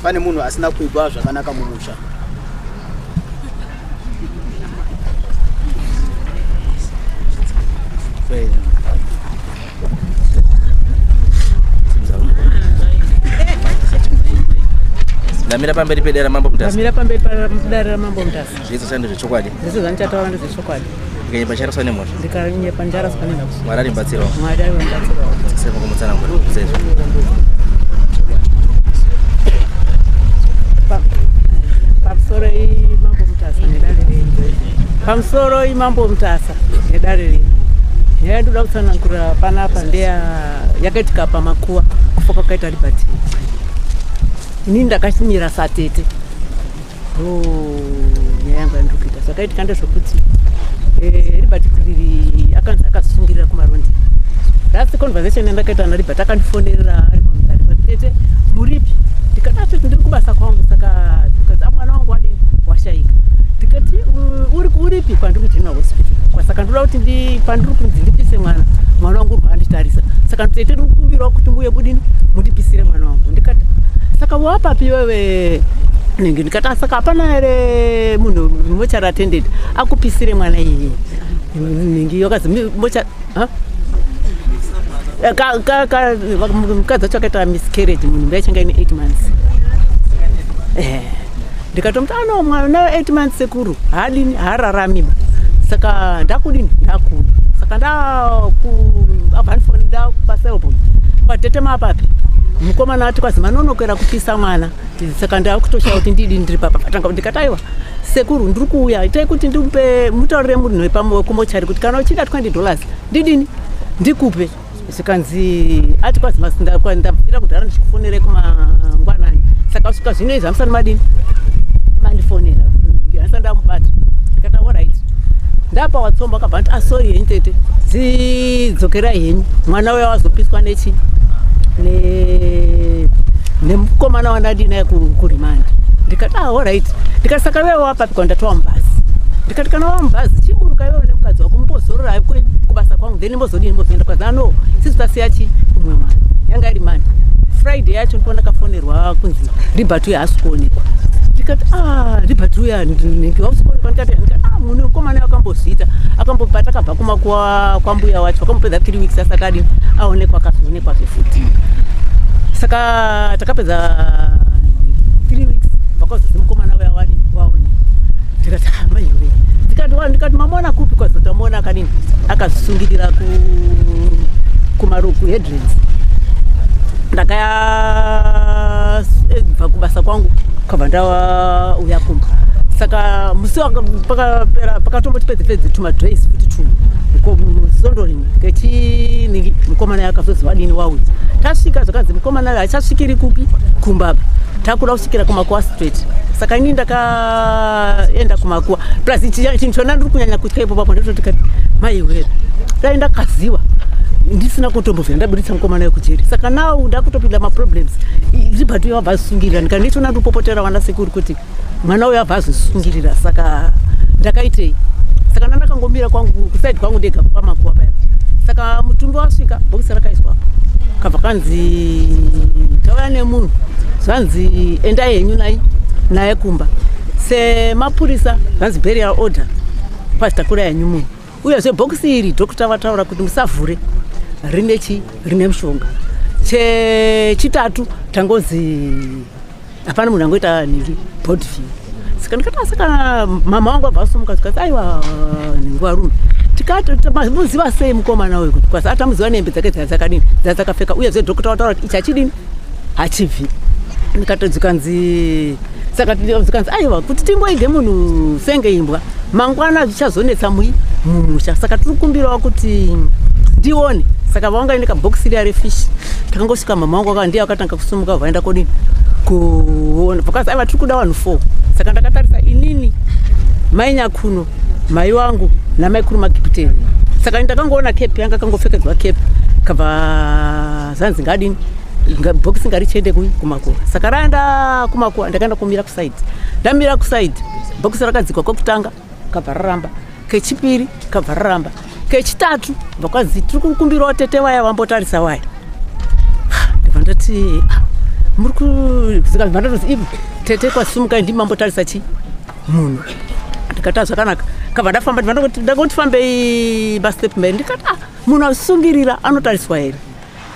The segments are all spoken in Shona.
pane munhu asina kuigwa zvakanaka mumusha. Ndamira pamberi pedera Mambo Mutasa. Ndamira pamberi pedera Mambo Mutasa. Zvese chando zvechokwadi. Zvese zvanchataura ndezvechokwadi. Ndikanyemba charaswa nemhosva. Ndikanyemba njaraswa nemhosva. Mwari arimbatsirawo. Mwari arimbatsirawo. Sema kumutsanangura sezvo. Pamusoro Mambo Mutasa nedare renyu. Pamusoro Mambo Mutasa nedare renyu. Nyaya ndoda kutsanangura panapa ndeya yakaitika pamakuwa kufa kwakaita Liberty. Ini ndakashimira satete. Nyaya yangu ndikuita. Zvakaitika ndezvokuti Liberty kuriri akanzi akasungirira kumarondi. Last conversation yandakaita naRiberty akandifonerera ari pamutare patete muripi. Ndikati ndiri kubasa kwangu saka mwana wangu wadini washaika. Ndikati uripi kwandiri kuchena hospital. Saka ndoda kuti pandiri kunzi ndipise mwana wangu uri kuanditarisa. Saka tete ndiri kukumbirawo kuti mbuye kudini mundipisire mwana wangu. Ndikati saka wapapi wewe ningi ndikati saka hapana ere munhu mochari attended akupisire mwana iye ningi yokazi mocha mukadzi wacho akaita miscarriage munhu mbaichanga ine 8 months. Ndikatomti ano mwana 8 months sekuru hadini hararamiba. Saka ndakudini ndakuda. Saka ndakuabhanfoni ndakupaselbo patete mapapi mukomana ati kwazi manonokwera kupisa mwana. Saka ndakutoshaura kuti ndidi ndiri papa patanga ndikataiwa sekuru ndiri kuuya itai kuti ndipe mutaurire munhu wepamochari kuti kana uchida $20 ndidini ndikupe. Zikanzi ati kwazi ndabvira kudhara ndichikufonere kumangwanani. Saka usvika zvino izvi hamusani madini mandifonera ndihasa ndamubata. Ndikati alright ndapa watsomba akabva nditi asori henyu tete dzidzokerai henyu mwana uya wazopiswa nechi nemukomana wandadinaye kurimanda. Ndikati alright. Ndikati saka wewe wapapi kwandatowa mubhazi. Ndikati kana wamubhazi chiburuka iwewe nemukadzi wako mumbozorora kubasa kwangu then mbozodini mbozoenda kwazi ano sisi tasiyachi umwe mwana yanga iri mani. Friday yacho ndipo ndakafonerwa kunzi Liberty uya haasi kuonekwa. Ndikati Liberty uya ndinenge hausi kuonekwa. Ndikati munhu mukomana akambozviita akambobata akabva kumakuwa kwambuya wacho akambopedza 3 weeks asati adini aonekwa akazoonekwa zvefuti. Saka takapedza 3 weeks vakazozi mukomana uya waonekwa. Ndikati maiwe ndikati mamona kupi kwazotamuona akadini akazosungirira kumaruku headlands. Ndakaya kubasa kwangu kabva ndauya kumba. Saka musi pakatomboti pedzi tumadress futi sondori ngechiningi mukomana yakazozi wadini wauya. Tasvika zvakanzi mukomana hachasvikiri kupi kumbaba takuda kusvikira kumakuwa straight. Saka ini ndakaenda kumakuwa plus chinhu chona ndiri kunyanya kutya ipo papo ndototi maiwe dai ndakaziwa ndisina kutombovira ndaburitsa mukomana wekujeri. Saka now ndakutopinda maproblems. Liberty wabva azosungirira ndikanditona ndipopotera vana sekuru kuti mwana uyo abva azosungirira. Saka ndakaitei. Saka ndakangomira kwangu kusaidi kwangu ndega pamakuwa paya. Saka mutumbi wasvika bhokisi rakaiswa kabva kanzi tauya nemunhu zvanzi endai henyu naye kumba semapurisa zvanzi burial order pasitakura yenyu munhu uyezve bhokisi iri dhokota vataura kuti musavhure rine mushonga. Chechitatu tangozi hapana munhu angoita nhingi body view. Saka ndikati saka mama wangu abva asomuka zvikati aiwa nguva rume tikati muziva sei mukomana uyu kuti kwasi atamuziva nehembe dzake dzakadini dzakapfeka uyezve dhokota vataura kuti ichi hachidini hachibvi. Ndikati dzikanzi saka dzikanzi aiwa kuti timboige munhu senge imbwa mangwana zvichazonetsa mumusha. Saka tiri kukumbirawo kuti ndione. Saka vaungaine kabhokisi riya refish takangosvika mama wangu ndiye akatanga kusumuka vaenda kodini kuona vakazi aiva tiri kuda vanhu 4. Saka ndakatarisa inini mai Nyakuno mai wangu namai Kuruma Kiputeni. Saka ndakangoona kepi yanga kangopfekedzwa kepi kabva zanzi ngadini bhokisi ngarichiende kumakuwa. Saka raenda kumakuwa ndakaenda kumira kusaidi. Ndamira kusaidi bhokisi rakadzikwa kwekutanga kabva raramba. Kechipiri kabva raramba. Kechitatu vakazi tiri kukumbirawo tete waya wambotarisa waya. Ndibva ndati muri zikavhandatozi ivo tete kwasimuka ndimambotarisa chi munhu ndikati zvakanaka kabva ndafamba ndangoti fambei pastep mberi ndikati munhu asungirira anotariswa here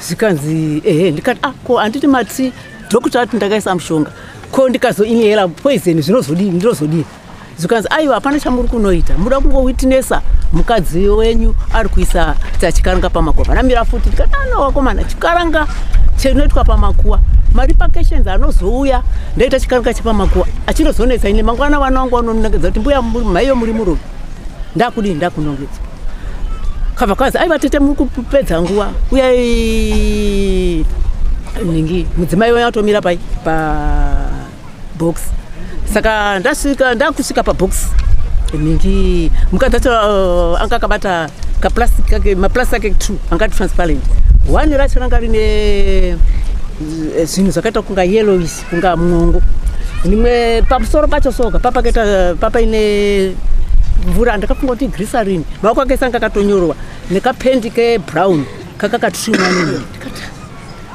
zvikanzi ehe ndikati ko handiti mati dhokota ati ndakaisa mushonga ko ndikazoinhera poison ndinozodii zvikanzi aiwa hapana chamuri kunoita muda kungowitnesa mukadzi wenyu ari kuisa chikaranga pamakuwa vanamira futi ndikati wakomana chikaranga chinoitwa pamakuwa maripacations anozouya ndaita chikaranga chepamakuwa achinozonetsa ine mangwana vana vangu vanonongedza kuti mbuya maiyo muri murovi ndakudii ndakunongedza kabva kwazi aiva tete muri kupedza nguva uyai ningi mudzimai wenyu atomira pabox saka ndakusvika pabox ningi mukadzi acho anga akabata maplastic ake 2 angati transparent 1 racho ranga rine zvinhu zvakaita kunga yellowish kunga mwongo nimwe pamusoro pacho soga papaine mvura ndakafunga kuti glycerine maoko ake sanga akatonyorwa nekapendi kebrown kakakatsvimwa nini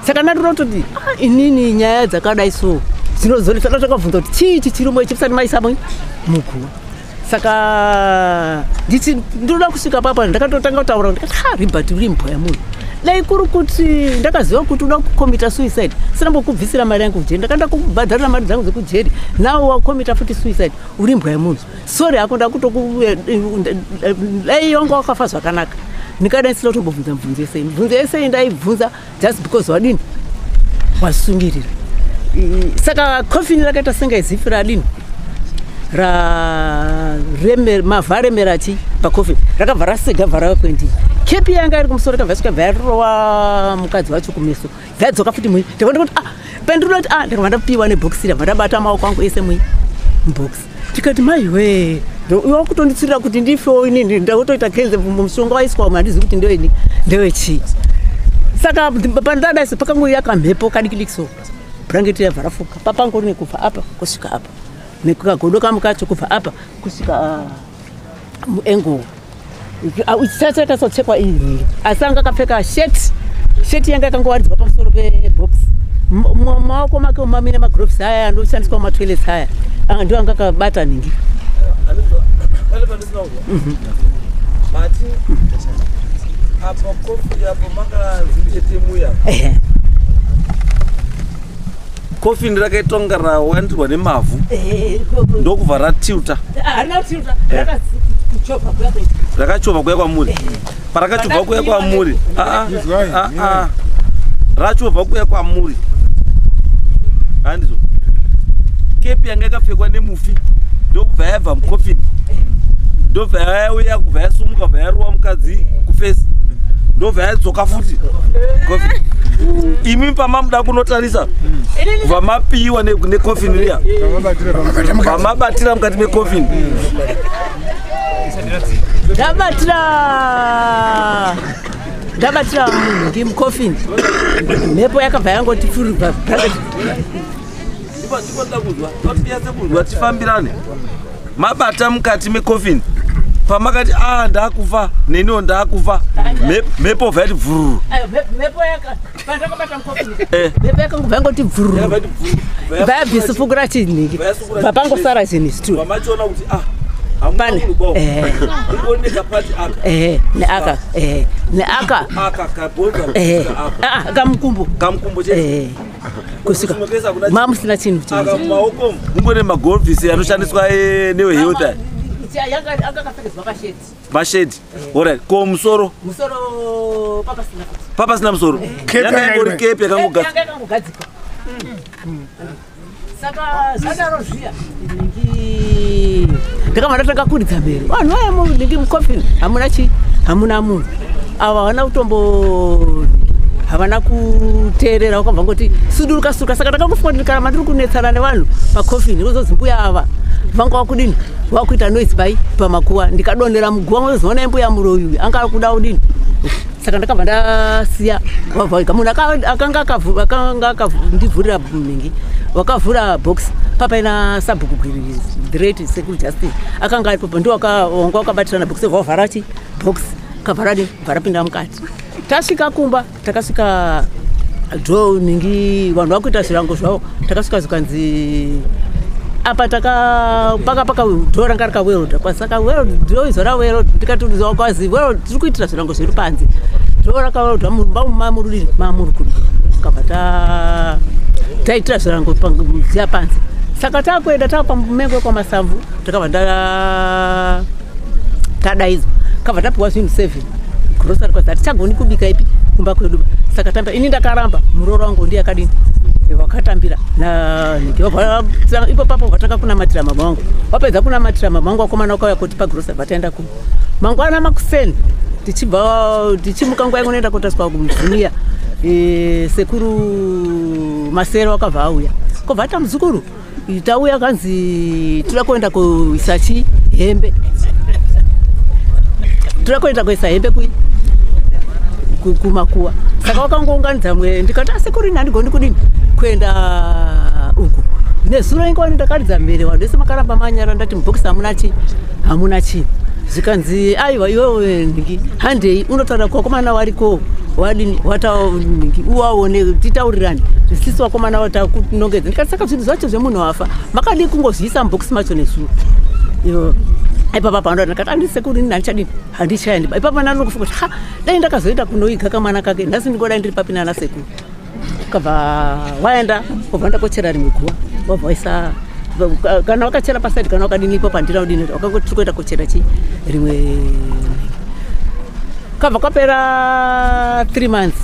saka ndandirototi inini nyaya dzakadai so dzinozonesa ndatakabvunza kuti chii chirimo chipusati maisa muguwa saka ndinoda kusvika papa ndakatotanga kutaura ndikati ribhati uri mbwa yamunhu dai kuri kuti ndakaziva kuti uda kukomita suicide sinambokubvisira mari yangu kujeri ndakaenda kubhadharira mari dzangu dzekujeri nawo wakomita futi suicide uri mbwa yamunhu sori hako dai wanga wakafa zvakanaka ndikadaisira kutobvunza mibvunzo yese ndaibvunza just because wadini wasungirira saka coffin rakaita senge zifi radini mavharemera chi pacoffin rakabva rasega vhara kwendi kepi yanga iri kumusoro kabva svika bvairova mukadzi wacho kumeso bvaidzoka futi mui ndikati pendiroti ndikabva ndapiwa nebhokisi rabva ndabata maoko angu ese mubox tikati maiwe wakutonditsirira kuti ndifewo inini ndakutoita kenze mushonga waiswa handizivi kuti ndewechii saka pandadaiso pakangoyaka mhepo kadikidiki brangeti yabva rafuka papangori nekubva apa kusvika apa nekagodo kamu kacho kubva apa kusvika muengo chachakasochekwa iyi asi anga akapfeka sheti yanga yakangowaridzwa pamusoro pebox maoko make umamine magrovesi aya andoshandiswa mumatoilets aya ndio anga akabata ningi apo kofi apo makazichetemuya kofi ndirakaita rawandirwa nemavhu ndokubva ratiuta rakachovha kuya kwamuri parakachovha kuya kwamuri rachovha kuya kwamuri handizo kepi yanga yakapfekwa nemufi ndokubva yabva mukofini ndobva yauya kubva yasumuka bva yaruwa mukadzi kufesi ndobva yadzoka futi kofini imi pamamuda kunotarisa kubva mapiwa nekofini riya pamabatira mukati mekofini ndabatira munhu ndimukofini mhepo yakabva yangoti furirwa kuzwa tifambirane mabata mukati mekofini pamakati ndakufa neniwo ndakufa mhepo bva yati bvururu mhepo yakangobva yangoti bvururu bva yabvisifukura chinhingi bva pangosara chinhu chitu kamukumbo kusvika mamusina chinhu maoko mungone magolfisi anoshandiswa newehealth mashedi orit ko musoro papasina musoro yanga ingori kepi yakangogadzikwa saka zvadaro zviya ndakabva ndatanga kuridza mberi vanhu vaya ndingi mukofini hamuna munhu ava havana kuteerera vakabva ngoti suduruka saka ndakangofunga kuti kana mandiri kunetsana nevanhu pakofini vozonzi mbuya ava vanga vakudini vakuita noise bai pamakuwa ndikadonhera muguwa ngozoona mbuya muroyi anga kuda kudini saka ndakabva ndasiya wavhaika munhu akanga ndivhurira ningi wakavhura box papaina sabhuku great security justice akanga aripo ndo wanga wakabatirana box wavhara box kavharadi varapinda mukati tasvika kumba takasvika dzo ningi vanhu vakuita zvirango zvavo takasvika zvikanzi apa paka dhoo ranga rakawerodha kwasaka dhoo izo rawerodha tikaturidzwa kwazi tiri kuitira zvirango zviri panze dhoo rakawerodha mamurudiri mamurukuru kabva taitira zvirango ziya panze saka takuenda tapamumengwe kwamasamvu takabva tadaidzwa kabva tapiwa zvinhu 7 grocery kwazi hatichagoni kubika ipi kumba kwedu saka tamba ini ndakaramba muroro wangu ndiye akadini wakatambira ipo papo wataka kunamatira mama wangu wapedza kunamatira mama wangu wakomana wakauya kuti pagrocery vataenda ku mangwana makuseni tichimuka nguva ingonoenda kotaswa kumvuniya sekuru masero wakabva auya kobva ata muzukuru tauya kanzi tira kuenda kuisa hembe tira kuenda kuisa hembe kumakuwa saka wakangounganidza mwe ndikati asekurina handigoni kudini kuenda uku nezuro ingoni ndakaridza mbere vanhu vese makaramba manyara ndati mubhokisi hamuna chinhu zvikanzi aiwa iwewe ningi handei unotaura kuvakomana wariko wadini wataningi uwaone titaurirani zvisisi vakomana watakunongedza ndikati saka zvinhu zvacho zvemunhu wafa makadii kungozviisa mubhokisi macho nezuro ivo ipapa pando ndakati andisekurini handichadini handichaendi ipapa nanokufunga kuti dai ndakazoenda kunoiga kamwana kake nhasi ndingodai ndiri papi nana sekuru kabva waenda wabva ndakochera rimwe guwa wabva waisa kana wakachera pasaidi kana wakadini ipo pandira udini wakangoti tiri kuenda kochera rimwe kabva kwapera 3 months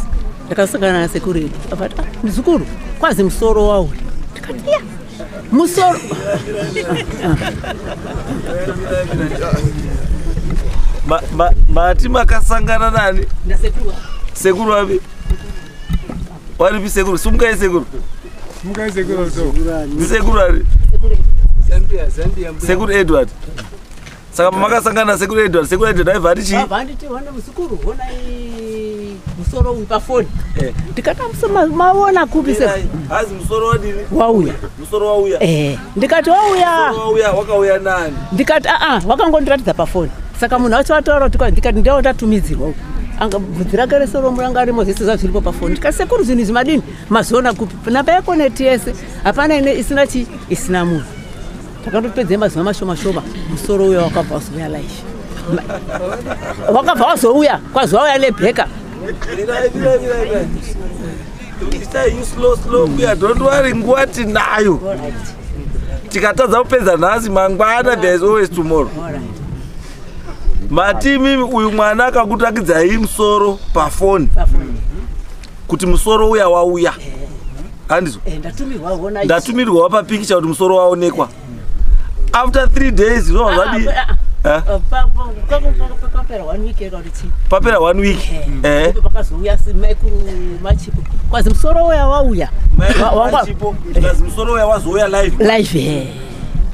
ndakasangana nasekuru edu akati muzukuru kwazi musoro wawo ndikati iya musoro mati makasangana nani sekuru wapi waripi sekuru sumukai sekuru sekuru ari sekuru Edward saka makasangana sekuru Edward aibva ati chii handiti wana muzukuru honai musoro uyu pafoni ndikati maona kupi hazi musoro wadini wauya musoro wauya ndikati wauya wakauya nani ndikati wakangondiratidza pafoni saka munhu wacho wataura kuti ndikati ndiwo ndatumidzirwa bvudzi rake resoro muranga rimo zvese zvazviripo pafoni ndikati sekuru zvinhu izvi madini mazoona kupi napa yakoneti yese hapana isina isina munhu takandopedze mazuva mashoma musoro uya wakabva wazouya life wakabva wazouya kwazi wauya nebheka don't worry nguva tinayo tikatadza kupedza nhasi mangwana there is always tomorrow matimi uyu mwana akakutakidzai musoro pafoni kuti musoro uya wauya handizvo ndatumirwa papikicha kuti musoro waonekwa after 3 days zvova zvadi papera 1 week pakazouya maikuru machipo kwazi musoro uya wauya musoro uya wazouya live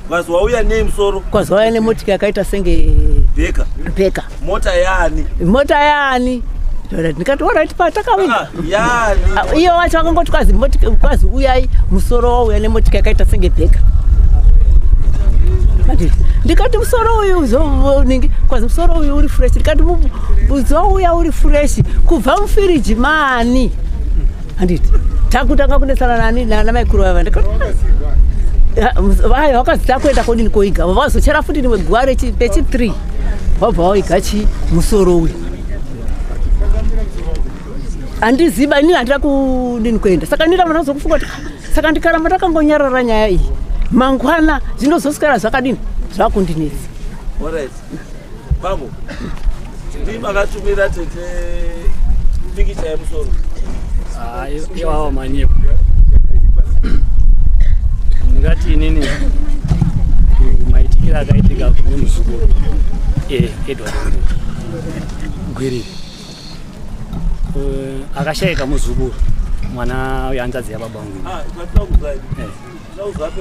kwazi wauya nei musoro kwazi wauya nemotika yakaita senge bheka mota yaani ndikati orit patakawina iyo wacho wakangoti kwazi uyai musoro wauya nemotika yakaita senge bheka ndikati musoro uyu ningi kwazi musoro uyu uri fresh ndikati uzouya uri fresh kubva mufiriji mani handiti takutanga kunesana nani namaikuru vava ndikati vaya wakazi takuenda kodini koiga vazochera futi rimwe guva pechi 3 vabva waiga musoro uyu handiziba inini handira kudini kuenda saka ndira vanhu vazokufunga kuti saka ndikaramba ndakangonyarara nyaya iyi mangwana zvinozoswera zvakadini zvakundinetsa alright bambo ndii makatumira tete pikicha yemusoro iwawa manyepo ndingati inini maitikira akaitika kune muzukuru Edward Gwiriri akashayika muzukuru mwana yanzadzi yababa wangu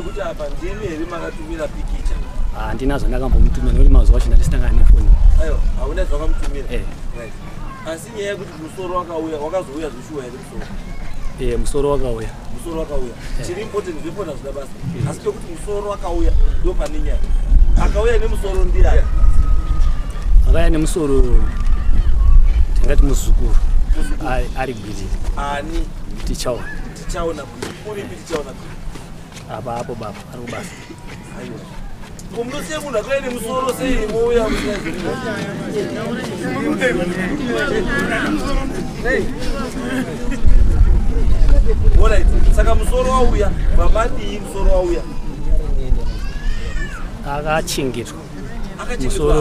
kuti apa ndimi here makatumira pikicha handinazo ndakambomutumira nekuti mazuva acho ndatisangana nefoni aiwa hauna zvakamutumira asi nyaya yekuti musoro wakauya wakazouya zvishuwa here musoro musoro wakauya chiri important zvepona zvida basa asi pekuti musoro wakauya ndo pane nyaya akauya nemusoro ndiani akauya nemusoro tingati muzukuru ari gwiri ani tichaona uri tichaona apo baba ari kubasa aiwa kumnosiye munhu akaine musoro sei mouya alright saka musoro wauya vamadii musoro wauya akachingetwa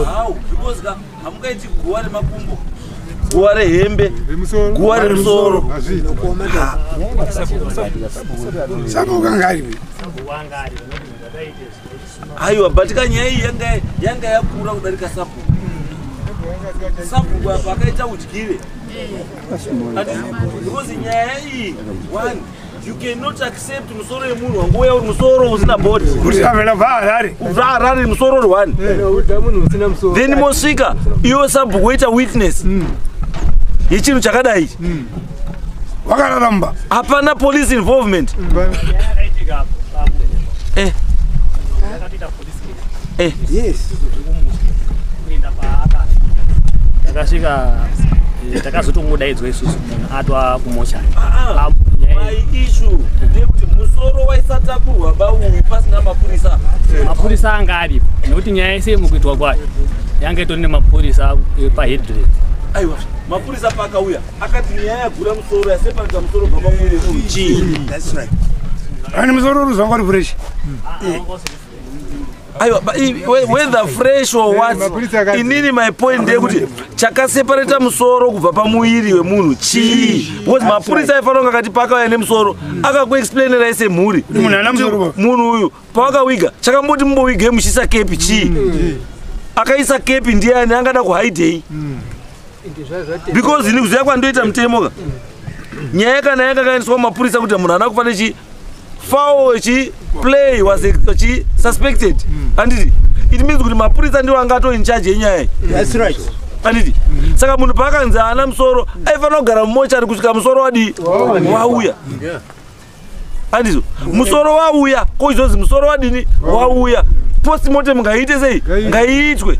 how because hamungaiti guwa remakumbo guwa rehembe guwa remusoro aiwa but kanyaya iyi yanga yakura kudarika sabhuku apa akaita udyire because nyaya iyi one you cannot accept musoro yemunhu wangouya uri musoro usina body Harare musoro uri one then mosvika iwe sabhuku woita witness yechinhu chakadai wakararamba hapana police involvement yes takasvika takazotomudaidzwa isusu munhu atwa kumochari my issue ndekuti musoro waisatakurwa bauyi pasina mapurisa anga aripo nekuti nyaya yese yemukuitwa kwayo yanga itori nemapurisa paheadred aiwa mapurisa paakauya akati nyaya yagura musoro yaseparisa musoro bva pamwiri chii ani musoro ruzvanga uri fresh aiwa whether fresh or what inini my point ndekuti chakaseparata musoro kubva pamuiri wemunhu chii because mapurisa aifanira kunge akati paakauya nemusoro akakuexplainerai semhuri munhu uyu pawakawiga chakamboti mumbowigei muchiisa kepi chii akaisa kepi ndiani angada kuhaidei because ini kuziva kwandoita mutemoka nyaya kana yanga kaendeswa mapurisa kuti munhu ana kufanira chi foul chi play was chi suspected anditi it means kuti mapurisa ndiwo angato in charge yenyaya That's right. anditi saka munhu paakanzi ana musoro aifanira kugara mumochari kusvika musoro wadi wauya andizvo musoro wauya koizonzi musoro wadini wauya postmortem ngaiite sei ngaiitwe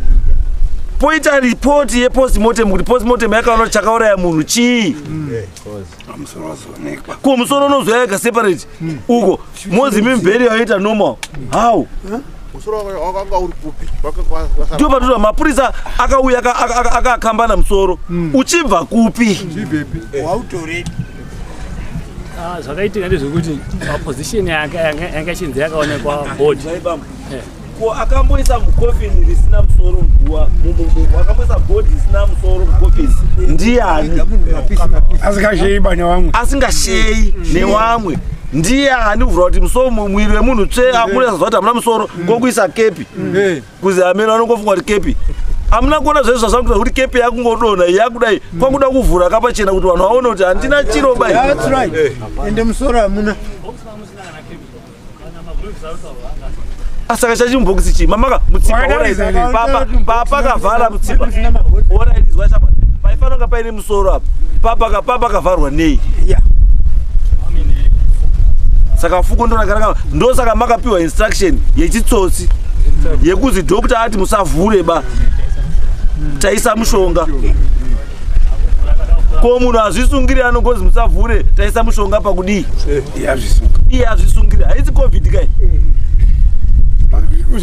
poita ripoti yepostmortem kuti postmortem yakaona kuti chakauraya munhu chii ko musoro unozoya yega separate uko mozimimubheri waita normal how ndio patoti mapurisa akauya akakambana musoro uchibva kupi zvakaitika ndezvekuti maposition yanga ichinzi yakaonekwa board ko akamboisa mukofini risina musoro mguwa akamboisa bhodhi isina musoro mukofini ndiani asingasheyi newamwe ndiani kuvhura kuti musoro mwiri wemunhu tsve amunezazva kuti hamuna musoro ngokuisa kepi kuzi amene anongofunga kuti kepi hamuna kuona zvezvo zvasakuita kuti kepi yakungodonha yakudai kwanguda kuvhura kapachena kuti vanhu vaone kuti handina chiroba ende musoro hamuna asaka chachimbokisi chii mamaka mutsipa papa kavhara mutsipa oraizwa chapa paifanira kunge paine musoro apa papa kavharwa nei saka fuko ndosaka makapiwa instruction yechitsotsi yekuzi dhokta ati musavhure ba taisa mushonga ko munhu azvisungiri anongozi musavhure taisa mushonga pakudii iye azvisungiri haisi covid kai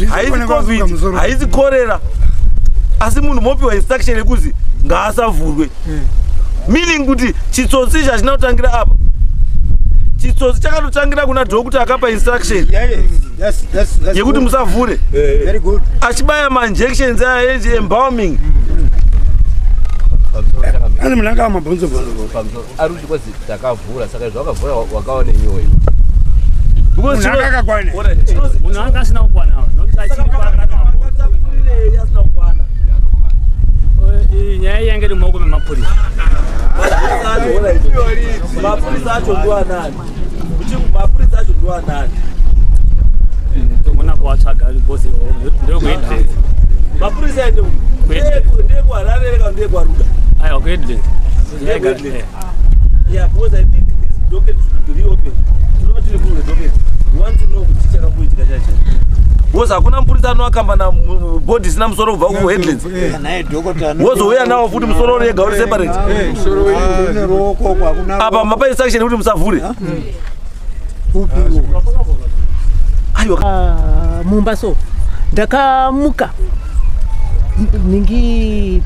haisi covid haisi korera asi munhu mopiwa instruction yekuzi ngaasavhurwe meaning kuti chitsotsi ichi hachina kutangira apa chitsotsi chakatotangira kuna dhokta akapa instruction yekuti musavhure achibaya mainjections aya embalming ani mlanga mabonzo ari kuti kwazi takavhura saka zvakavhura wakaone nyoyo because munhu anga asina kukwana nyaya yange iri mumaoko memapurisa mapurisa acho ndoanani mapurisa acho ndoanani tomona kuvatsvaga bose ndekwedred mapurisa ndekuharare reka ndekwaruda aiwa kwedred yeah because I think this docket should be reopened. You don't really the docket. You want to know which chakakuitika chacho. woza hakuna mpurisano akamba na body sina musoro kubva ku headlands wozouya nawo futi musoro rega uri separate apa mapai instruction kuti musavhure mumba so ndakamuka ningi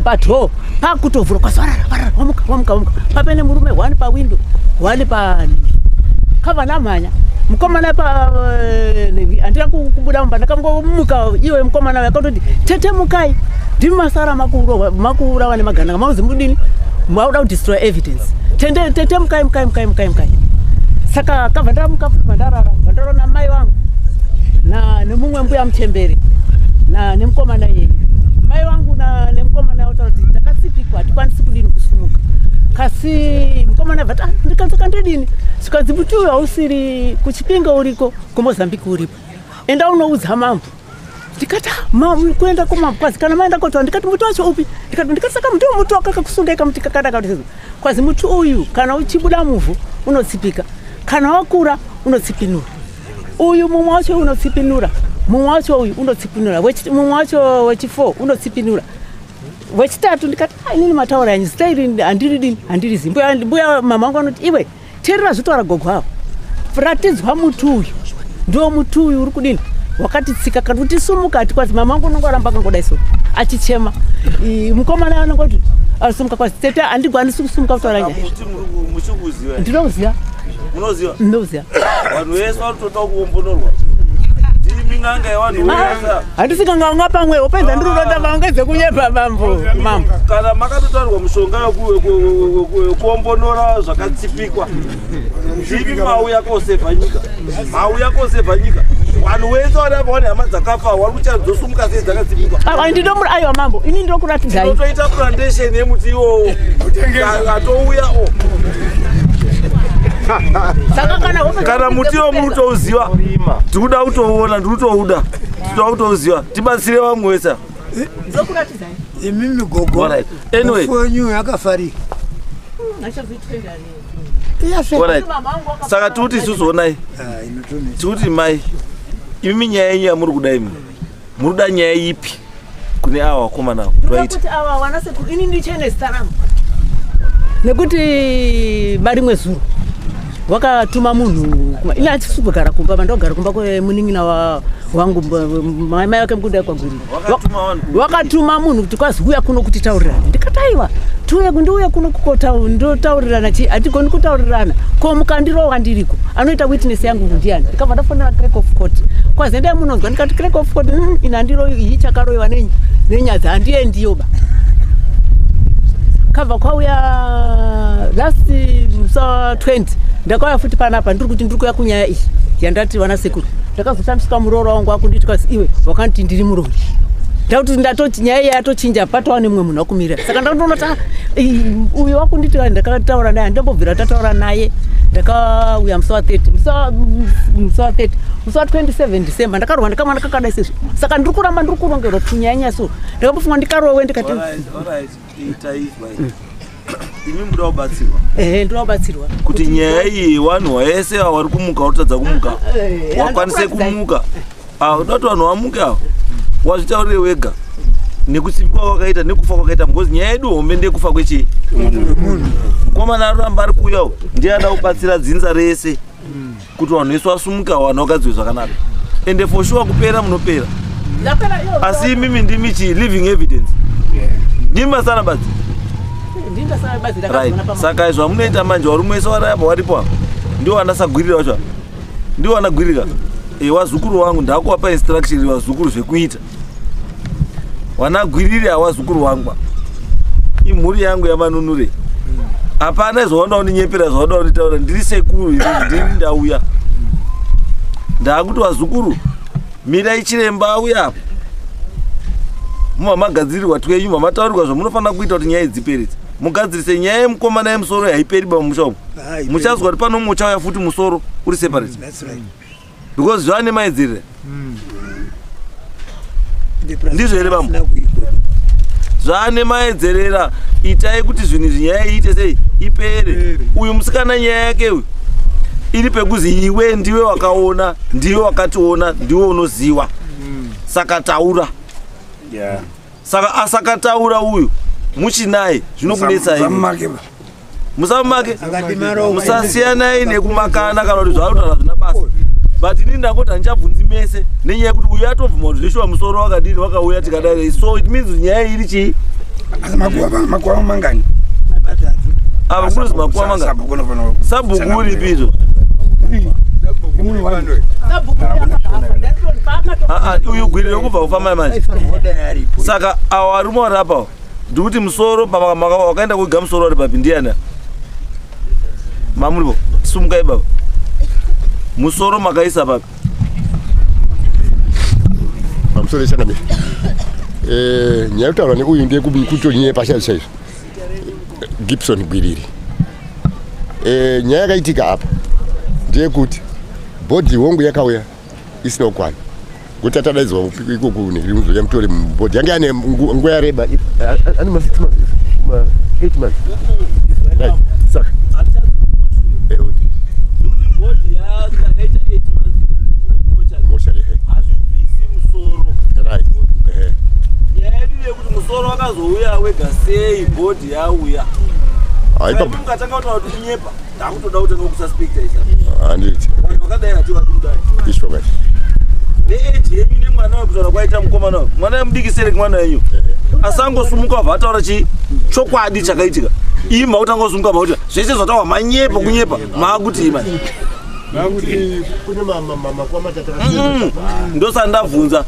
patro pakutovhura kwazvarara wamuka papene murume wani pawindo wani kava namhanya mukomana handira kubuda mumba ndakangomuka iwe mukomana yakatoti tetemukai ndimi masara makuura vane maganda mauzi mudini mauda kudestroy evidence tetemukai mukai saka kabva ndamuka vandarara vandarona mai vangu nemumwe mbuya muchembere nemukomana yeye mai vangu nemukomana wataura kuti ndakasipikwa hatikwanisi kudini kusumuka kasi mukomana vati ndikasaka ndidini zvikanzi muti uyu hausiri kuchipinga uriko kumozambiki uripo enda unoudza mambo ndikati kuenda kumambo kwazi kana maenda kotaura ndikati muti wacho upi ndikati saka muti muti wakakakusungaika muti kakadaka kwazi muti uyu kana uchibuda muvhu unotsipika kana wakura unotsipinura uyu mumwe wacho unotsipinura mumwe wacho uyu unotsipinura mumwe wacho wechi4 unotsipinura wechitatu ndikati inini mataura yanyu zita iri handirizi mbuya mama wangu anoti iwe teerera zvitaura gogo avo ratidzwa muti uyu ndo muti uyu uri kudini wakatitsika kana kuti sumuka ati kwazi mama wangu unongoramba akangodai so achichema mukomana anongoti asumuka kwazi tete handigwanisi kusumuka kutaura nyaya ndinoziva ndinoziva vanhu vese vanotoda kuombonorwa ndiminganga yevanhu vese handisikanganga pamwewo penza ndiruroda vaongedze kunyepa mambo kana makatotaurwa mushonga wekuombonora zvakatsipikwa ndimi mauya kosevha nyika vanhu vese vanapa vane hama dzakafa wari kuchadzosumuka sei dzakatsipikwa ndidomura aiwa mambo ini ndokuratidzai totoita plantation yemuti iwowo atouya kana muti wo muri kutouziva tikuda kutouona ndikutouda titoda kutouziva tibatsire vamwe wese imimi gogo anyway fonyu yakafarika saka tikuti isusu onai tikuti mai imimi nyaya yenyu yamuri kuda imi muri kuda nyaya ipi kune ava vakomana avo ini ndichene zita rangu nekuti barimwe zuro wakatuma munhu ini achisugara kumba vandogara kumba kwemunin'ina wangu mai wake mukunda kwagwiri wakatuma munhu kuti kwazi uya kuno kutitaurirana ndikataiwa ndiuya kuno ndotaurirana chi hatigoni kutaurirana ko mukandirowa ndiriko anoita witness yangu ndiani ndikabva ndafonera clerk of court kwazi endai munonzwa ndikati clerk of court ina handiroyi iyi chakaroyiwa nenyadzi handiendi kabva kwauya last musa 20 ndakauya futi panapa ndiri kuti ndiri kuya kunyaya iyi yandati vana sekuru ndakazotambiswa muroora wangu akunditi kwazi iwe wakanditi ndiri muroori ndakuti ndatoti nyaya iyi yatochinja patowa nemumwe munhu wakumira saka ndatonota uyu wakunditi ndakataura naye handambobvira tataura naye ndakauya musa wa 30 musa wa 27 December ndakarwa ndakamwana kakadai sezvo saka ndiri kuramba ndiri kurongerwa tunyanya so ndakambofunga ndikarowe ndikati imi muda kubatsirwa ndoda kubatsirwa kuti nyaya iyi vanhu vaese vari kumuka utadza kumuka wakwanise kumuka udati vanhu vamuke avo wazvitaurire wega nekutsipikwa kwakaita nekufa kwakaita because nyaya yedu hombe ndekufa kwechii komana aramba ari kuuyawo ndiye ada kubatsira dzinza rese kuti vanhu vese vasumuka vanhu vakadziwe zvakanaka ende for sure kupera munopera asi imimi ndimi chii living evidence ndimi masana badzi right saka izvo munoita manje vari mwese varayapa varipo apa ndiwo andasagwirira vacho ndiwo andagwirika wazukuru wangu ndakuwapa instruction wazukuru zvekuita wanagwiriri hawazukuru wangu imhuri yangu yamanunure hapana zvaona uninyepera zvaona unitaura ndiri sekuru ndiri ndauya ndakuti wazukuru mirai chiremba auya apa mumamagadzirirwa twenyu mamataurirwa zvamunofanira kuita kuti nyaya idziperedze mugadzirise nyaya yemukomana yemusoro haiperi pamusha umu muchazwa kuti pano mumwe uchauya futi musoro uri separate because zvane maedzerera ndizvo here vamwe zvane maedzerera itai kuti zvinhu izvi nyaya iite sei ipere uyu musikana nyaya yake uyu iri pekuzi iwe ndiwe wakaona, ndiwe wakationa, ndiwe unoziva. Saka taura. Saka asakataura uyu muchinaye zvinokunetsa imi. Musamake. Musasiyana nekumakana kana kuti zvautaura zvina basa. But ini ndangoti handichabvunzi mese nenyaya yekuti uyu atobvuma kuti zveshuwa musoro wakadini wakauya tikadai. So it means nyaya iri chii? Makuwa mangani. Ava kunozi makuwa mangani. Sabhuku uripi izvo? Uyu gwirire kubva kufamba manje. Saka awa varume vari apa ndikuti musoro wakaenda kuiga musoro vari papi ndiana mamuripo sumukai baba musoro makaisa papi pamusoro eshangamira nyaya yekutaura neuyu ndeyekutonyeye pasha chaizvo Gibson Gwiriri. Nyaya yakaitika apa ndeyekuti bhodhi hongu yakauya isina kukwana kuti atadaidzwa ikoko nekuzoya mutore mubhodhi yange ane nguva yareba ane ma 8 months right saka right musoro wakazouya wega sei bhodhi yauya mukatanga kuti kunyepa ndakutoda kutanga kususpecta handiti wakadai ati wadudai isho kati neeji yenyu nemwana wekutaura kwaita mukomana we mwana yemudikisere kumwana yenyu asangosumuka wabva ataura chokwadi chakaitika ima utanga usumuka bva kuti zvese zvatawa manyepa kunyepa maakuti ima ndosandabvunza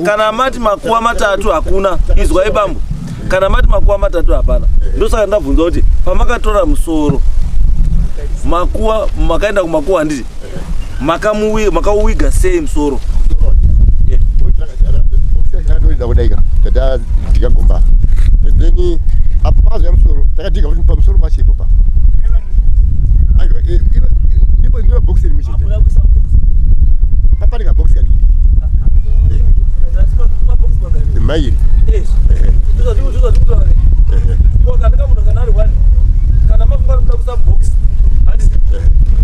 kana mati makuwa matatu hakuna izwa ibambo kana mati makuwa matatu hapana ndosaka ndabvunza kuti pamakatora musoro makuwa makaenda kumakuwa handiti makauwiga sei musoro kudaika tata tikagomba then apazo ya musoro takatika kuti pamusoro pachipo pa aiwa ndipo ndiyo box iri muchete papatika box kadii mairi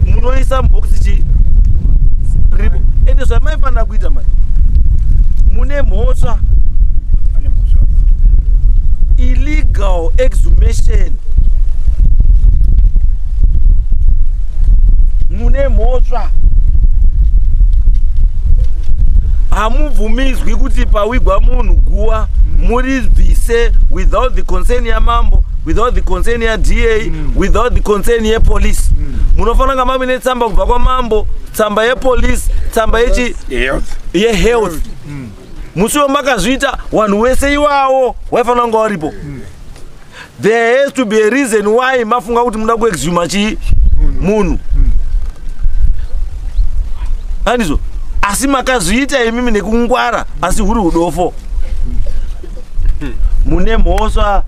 munoisa muboxi chi ripo ende zvamaifanira kuita mani mune mhosva illegal exhumation mune mhosva hamubvumidzwi kuti pawigwa munhu guwa muribvise without the concern yamambo, without the concern ya DA, without the concern ye police. Munofanira kama mine tsamba kubva kwa mambo, tsamba ye police, tsamba ye health. Musiwo makazvita wanhu wese iwawo waifanira kunge waripo. There has to be a reason why mafunga kuti muda kuexhuma chi munhu. Handizvo? Asi makazviita imimi nekungwara asi huri udofo. Mune mhosva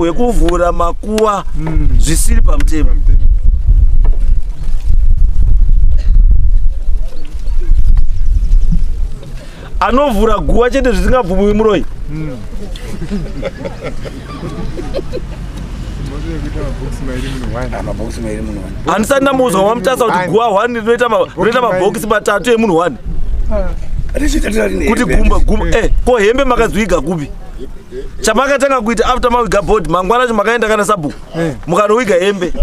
yekuvhura makuwa zvisiri pamutemo. Anovhura guwa chete zvisingabvumiwi muroi. Handisati ndamuzwa wamutasa kuti guwa 1 rinoita mabhokisi matatu emunhu 1. Kuti gumba ko hembe makazviga kupi? Chamakatanga kuita after mawiga board mangwana cho makaenda kana sabhuku mukanowiga hembe.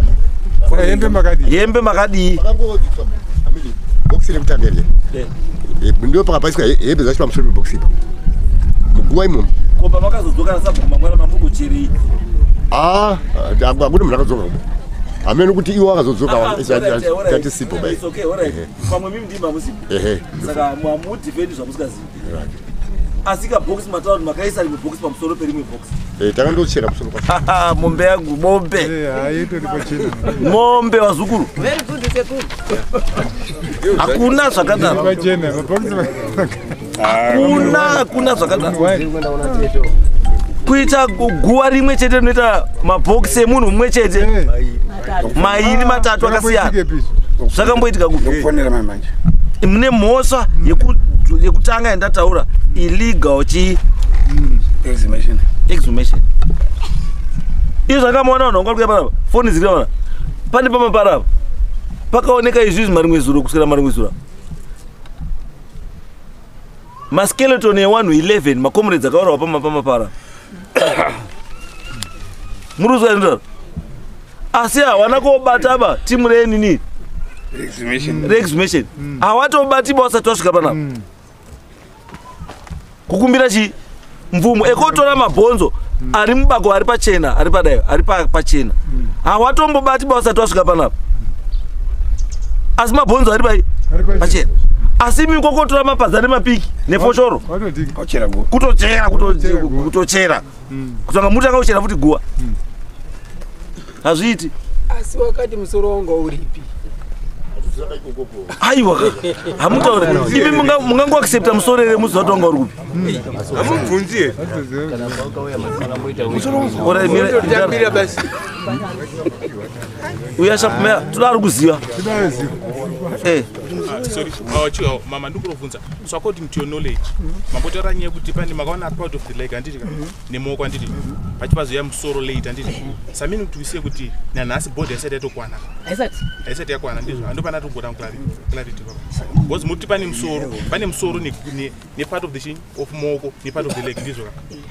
Hembe makadii box rekutambere ndio pakapasika hembe zacho pamusoro pebox ipo muguwa imomo kopa makazodzoka na sabhuku mangwana mambuko chiri akuna munhu akadzoka amene kuti iwo akazodzoka tati sipo bai okay alright pamwe mimi ndimba musipo saka mwamudifendi zvamusikazivi asika box matatu makaisa rimwe box pamusoro perimwe box takandochera musoro kwa mombe yangu mombe aitori pachena mombe wazukuru Very good sekuru. hakuna zvakadaro pachena hakuna zvakadaro kuita guwa rimwe chete rinoita mabhokisi emunhu mumwe chete mairi matatu akasiyana zvakamboitika kufonera manje mune mhosva yekutanga yandataura illegal chi exhumation izvo zvakamaona vanhu vangari kuya panapa foni dziri pana pane pamaparapa pakaoneka izvi marimwe zuro kusera marimwe zuro maskeleton e1 11 makomrades akaurawa pamapara muruzwa ndaro asi hawana kobata ba timu renini reexhumation hawatobati wasati wasvika panapa kukumbira chi mvumo ekotora mabhonzo ari mubako ari pachena ari padayo ari pachena hawatombobati wasati wasvika panapa asi mabhonzo ari pachena asi mikokotora mapadza nemapiki nefoshoro kutochera kutanga muti akauchera futi guwa hazviiti asi wakati musoro wanga uripi aiwa hamutaura ivi mungangoaccepta musoro ere musi watonga uri kupi amubvunzie uyashapumea toda ari kuziva mama ndikurovhunza so according to your knowledge mambotaura nyaya yekuti pane makaona part of the leg handiti nemaoko handiti pachipazoya musoro late handiti samini kuti usiye kuti nanhasi body haisati yatokwana haisati yakwana ndizvo handopana tombota clarity because muti pane musoro nepart of the shin of maoko nepart of the leg ndizvo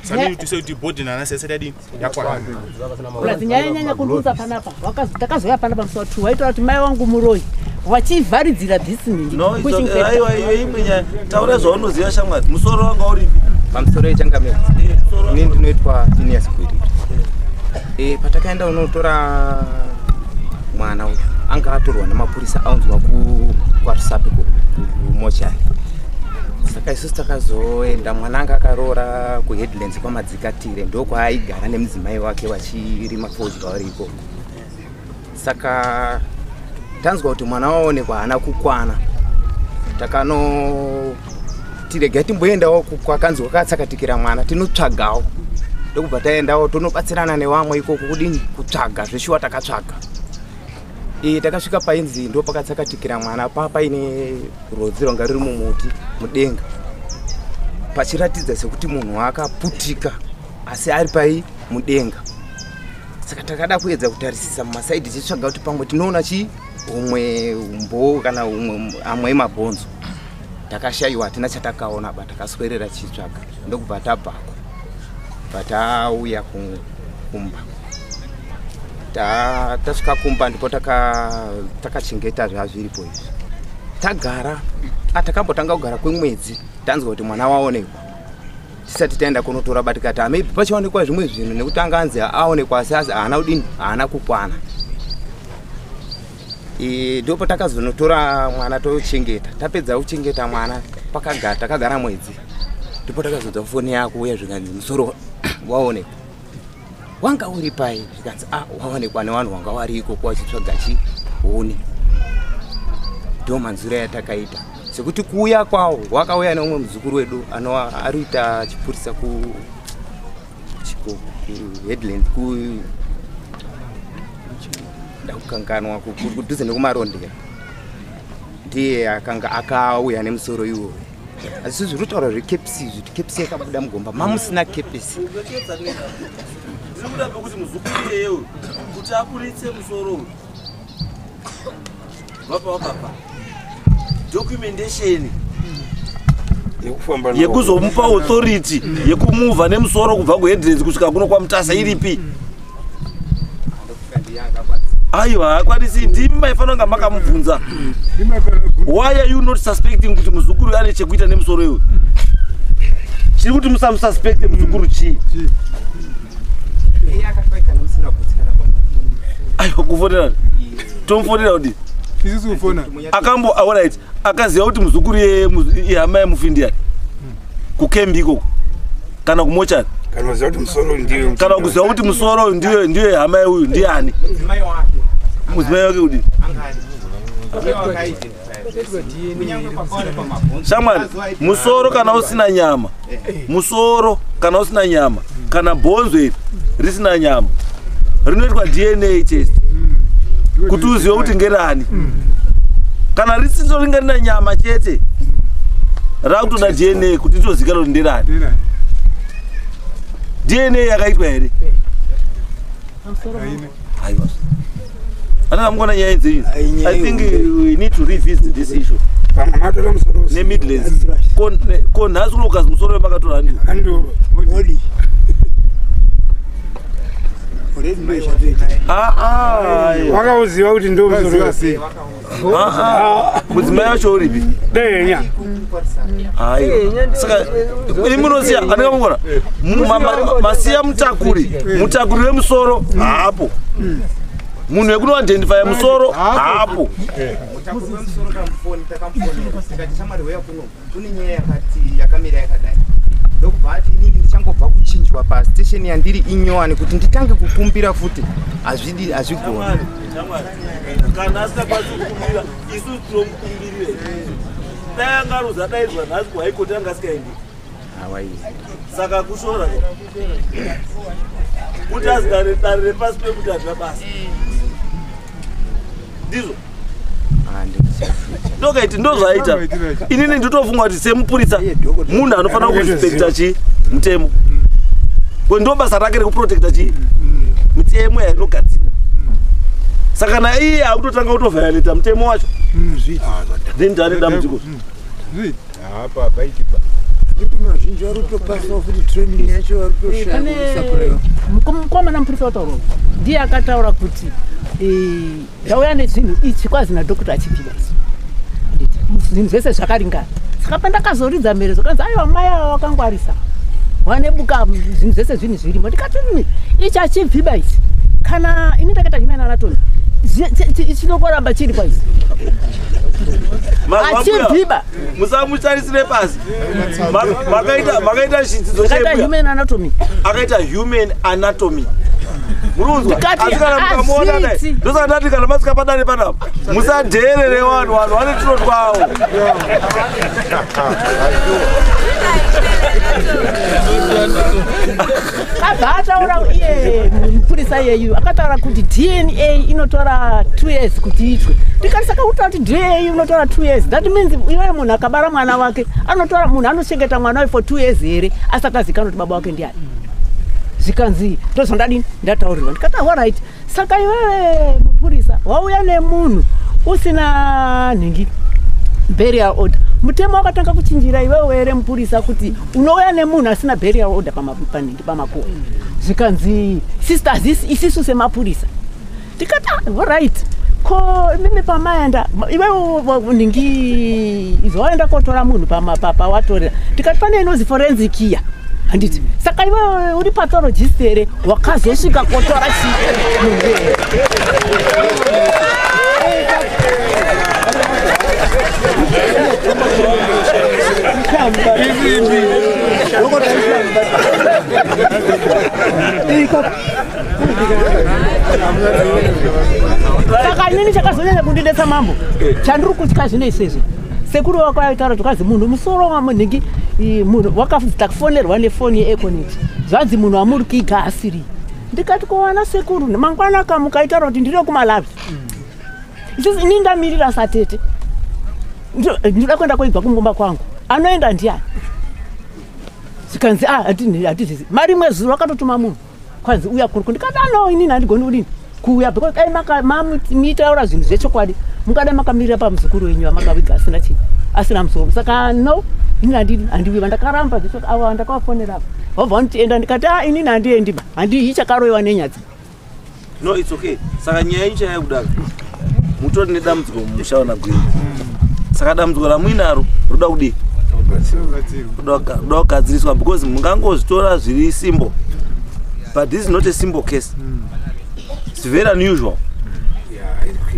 samini kuti usiye kuti body nanhasi haisati yadini yakwana nyanya kunduza panapa takazoya panapa musoro 2 waitaura kuti mai wangu muroi wachivharidzira dhisinini aiwa iyo imwe nyaya taura zvaunoziva shamwari musoro wanga uripi pamusoro yechangamera ini ndinoitwa Phineas Gwiriri patakaenda unotora mwana uyu anga atorwa nemapurisa aunzwa kwarusape kumochari saka isusu takazoenda mwana anga akaroora kuheadlands kwamadzikatire ndokwaaigara nemudzimai wake vachirima fodya variko saka tanzwa kuti mwana waonekwa haana kukwana tiregai timboendawo kwakanzi kwakatsakatikira mwana tinotsvagawo ndokubva taendawo tonobatsirana nevamwe ikoko kudini kutsvaga zveshuwa takatsvaga takasvika painzi ndo pakatsakatikira mwana paine rhodzi ranga riri mumuti mudenga pachiratidza sekuti munhu akaputika asi ari pai mudenga saka takada kuedza kutarisisa mumasaidhi tichitsvaga kuti pamwe tinoona chii umwe umbo kana amwe mabhonzo takashayiwa hatina chatakaona ba takaswerera tichitsvaga ndokubva tabvako batauya kumba tasvika kumba ndipo takachengeta zvazviripo izvi tagara takambotanga kugara kwemwedzi tanzwa kuti mwana waonekwa tisati taenda kunotora batikati maybe pachaonekwa zvimwe zvinhu nekuti anga anzi aonekwa asi haana kudini haana kukwana ndipo takazonotora mwana tochengeta tapedza kuchengeta mwana takagara mwedzi ndipo takazodza foni yako uya zvikanzi musoro waonekwa wanga uri pai zvikanzi waonekwa nevanhu wanga wari ikoko wachitsvaga chione ndo manzura yatakaita sekuti kuuya kwawo wakauya neumwe muzukuru wedu arikuita chipurisa headland ndakukanganwa kudhuze nekumarondera ndiye akanga akauya nemusoro iwoyo asi zviri kutaura zvekepsi zviti kepsi yakabuda mugomba mamusina kepisi ndikuda pekuti muzukuru iyeyo kuti aburitse musoro uyu vapavapapa documentation yekuzomupa authority yekumuvha nemusoro kubva kuheadlands kusvika kuno kwamutasa iripi aiwa haakwanisi ndimi maifanira kunga makamubvunza why are you not suspecting kuti muzukuru ane chekuita nemusoro iwe chiri kuti musamususpecte muzukuru chii aiwa kufonerani tomufonera kuti akambo alright akaziva kuti muzukuru ihama yemufindi kukembi ikoko kana kumochari kana kuziva kuti musoro ndiyo hama yeuyu ndiani mudzimai wake kudi shamwari musoro kana usina nyama kana bhonzo iri risina nyama rinoitwa DNA test kuti uzive kuti ngerani kana risitoringarina nyama chete rakutoda DNA kuti tozikana kuti nderani DNA yakaitwa here aiwa Ana mngona nyaya idzi. I think we need to revisit this issue. Pamwe matora musoro. Ne Midlands. Ko nasu Lucas musoro makatora ndi. Ando modi. Wakauziva kuti ndo musoro sei. Mudzimai wacho uripi? Denya. Hayi. Saka imunoziya andingamungona. Masiya mutakuri wemusoro hapo. Munhu wekuno identify musoro hapo. Ndokubvati inini ndichangobva kuchinjwa pastation yandiri inyowani kuti nditange kukumbira futi hazvigoni. Kana asingakwanisi kukumbira isu tinomukumbirire. Dai angaruza daidzwa nhasi kuhaikoti angasikaendi. Saka kushora kuti azidarire pasi pekuti hatina basa ndizvo ndokaiti ndozvaita inini nditofunga kuti semupurisa munhu anofanira kurespekta chi mutemo ndo basa rake rekuprotekta chi mitemo yainogadzirwa. Saka na iye akutotanga kutovhayoleta mutemo wacho then ndane dambudziko mukomana mupurisa wataura ndiye akataura kuti ndauya nezvinhu ichi kwazi nadhokota achipira zvinhu zvese zvakaringana. Saka pandakazoridza mherezo kanzi aiwa mai ava wakangwarisa wanebuka zvinhu zvese zvinhu zvirimo ndikati ichi achibviba ichi kana ini ndakaita human anatomy chinokoramba chiri kwaisi achibviba musamutarisire pasi makaita chidzidzo human anatomy akaita human anatomy murunzwa asi kana mukamuona dai ndosaka ndati kana masvika padare panapa musadherere vanhu vane tuno twavo. kabva ataura iye mupurisa yeyu akataura kuti DNA inotora 2 years kuti itwe ndikati saka kutaura kuti DNA inotora 2 years that means iwe munhu akabara mwana wake anotora munhu anochengeta mwana wake for 2 years here asati azikanwa kuti baba wake ndiani. Zvikanzi ndozvandadini ndataurirwa ndikati alright. Saka iwewe mupurisa wauya nemunhu usina nhingi burial order mutemo wakatanga kuchinjira iwewe here mupurisa kuti unouya nemunhu asina burial order panhingi pamakuwa. Zvikanzi sisters isisu semapurisa ndikati alright. Ko mimi pamaenda iwewe nhingi izvawaenda kotora munhu pawatorera ndikati pane inozi forensic iya handiti saka iwe uri pathologist here wakazosvika kotora saka inini chakazonyanya kundidetsa mambo chandiri kutya zvino izvezvi sekuru wako aitaura tukazi munhu musoro wamunhingi munhu wakafonerwa nefoni yeEconet zvanzi munhu wamuri kuiga asiri. Ndikati kuwana sekuru mangwana kamukaitaura kuti ndiri kumalavi ini ndamirira satete ndinoda kuenda koigwa kumumba kwangu anoenda ndiani. Zikanzi hatizizi mari mwezuro wakatotuma munhu kwanzi uya kuri ndikati no inini handigoni udini kuuya because dai mitaura zvinhu zvechokwadi mukadai makamirira pamuzukuru wenyu wamakaviga asina chii asina musoro. Saka no inini handiwiva ndakaramba ava ndakavafonera wabva nditienda ndikati inini handiendi handii chakaroiwa nenyadzi. No, it's okay. Saka nyaya incha yakudaro mutori nedambudziko mumushaona gwini. Saka dambudziko ramuinaro roda kudii roda kugadziriswa because mungangozvitora zviri simple but this is not a simple case. It's very unusual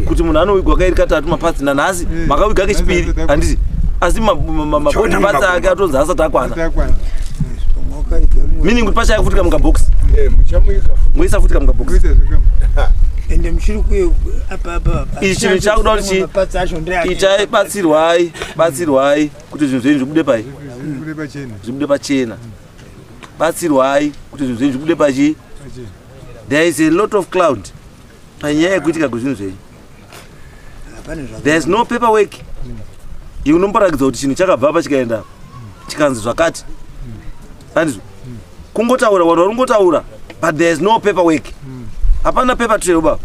kuti munhu anowigwa kairi katatu mapatsi nanhasi makawiga kechipiri handiti asi mapatsi ake atonzi asati akwana meaning kuti pachaya kufutika mukabhokisi muisa futika mukabhokisi ende mushiri kuye apa ichi chinhu chakuda kuti itai batsirwai kuti zvinhu zvenyu zvibude pai zvibude pachena batsirwai kuti zvinhu zvenyu zvibude pachi. There is a lot of cloud panyaya yekuitika kwezvinhu zvenyu. There is no paperwork unomborakidza kuti chinhu chakabva apa chikaenda chikanzi zvakati handizvo kungotaura vanhu varingotaura but there is no paperwork. Hapana paper trail baba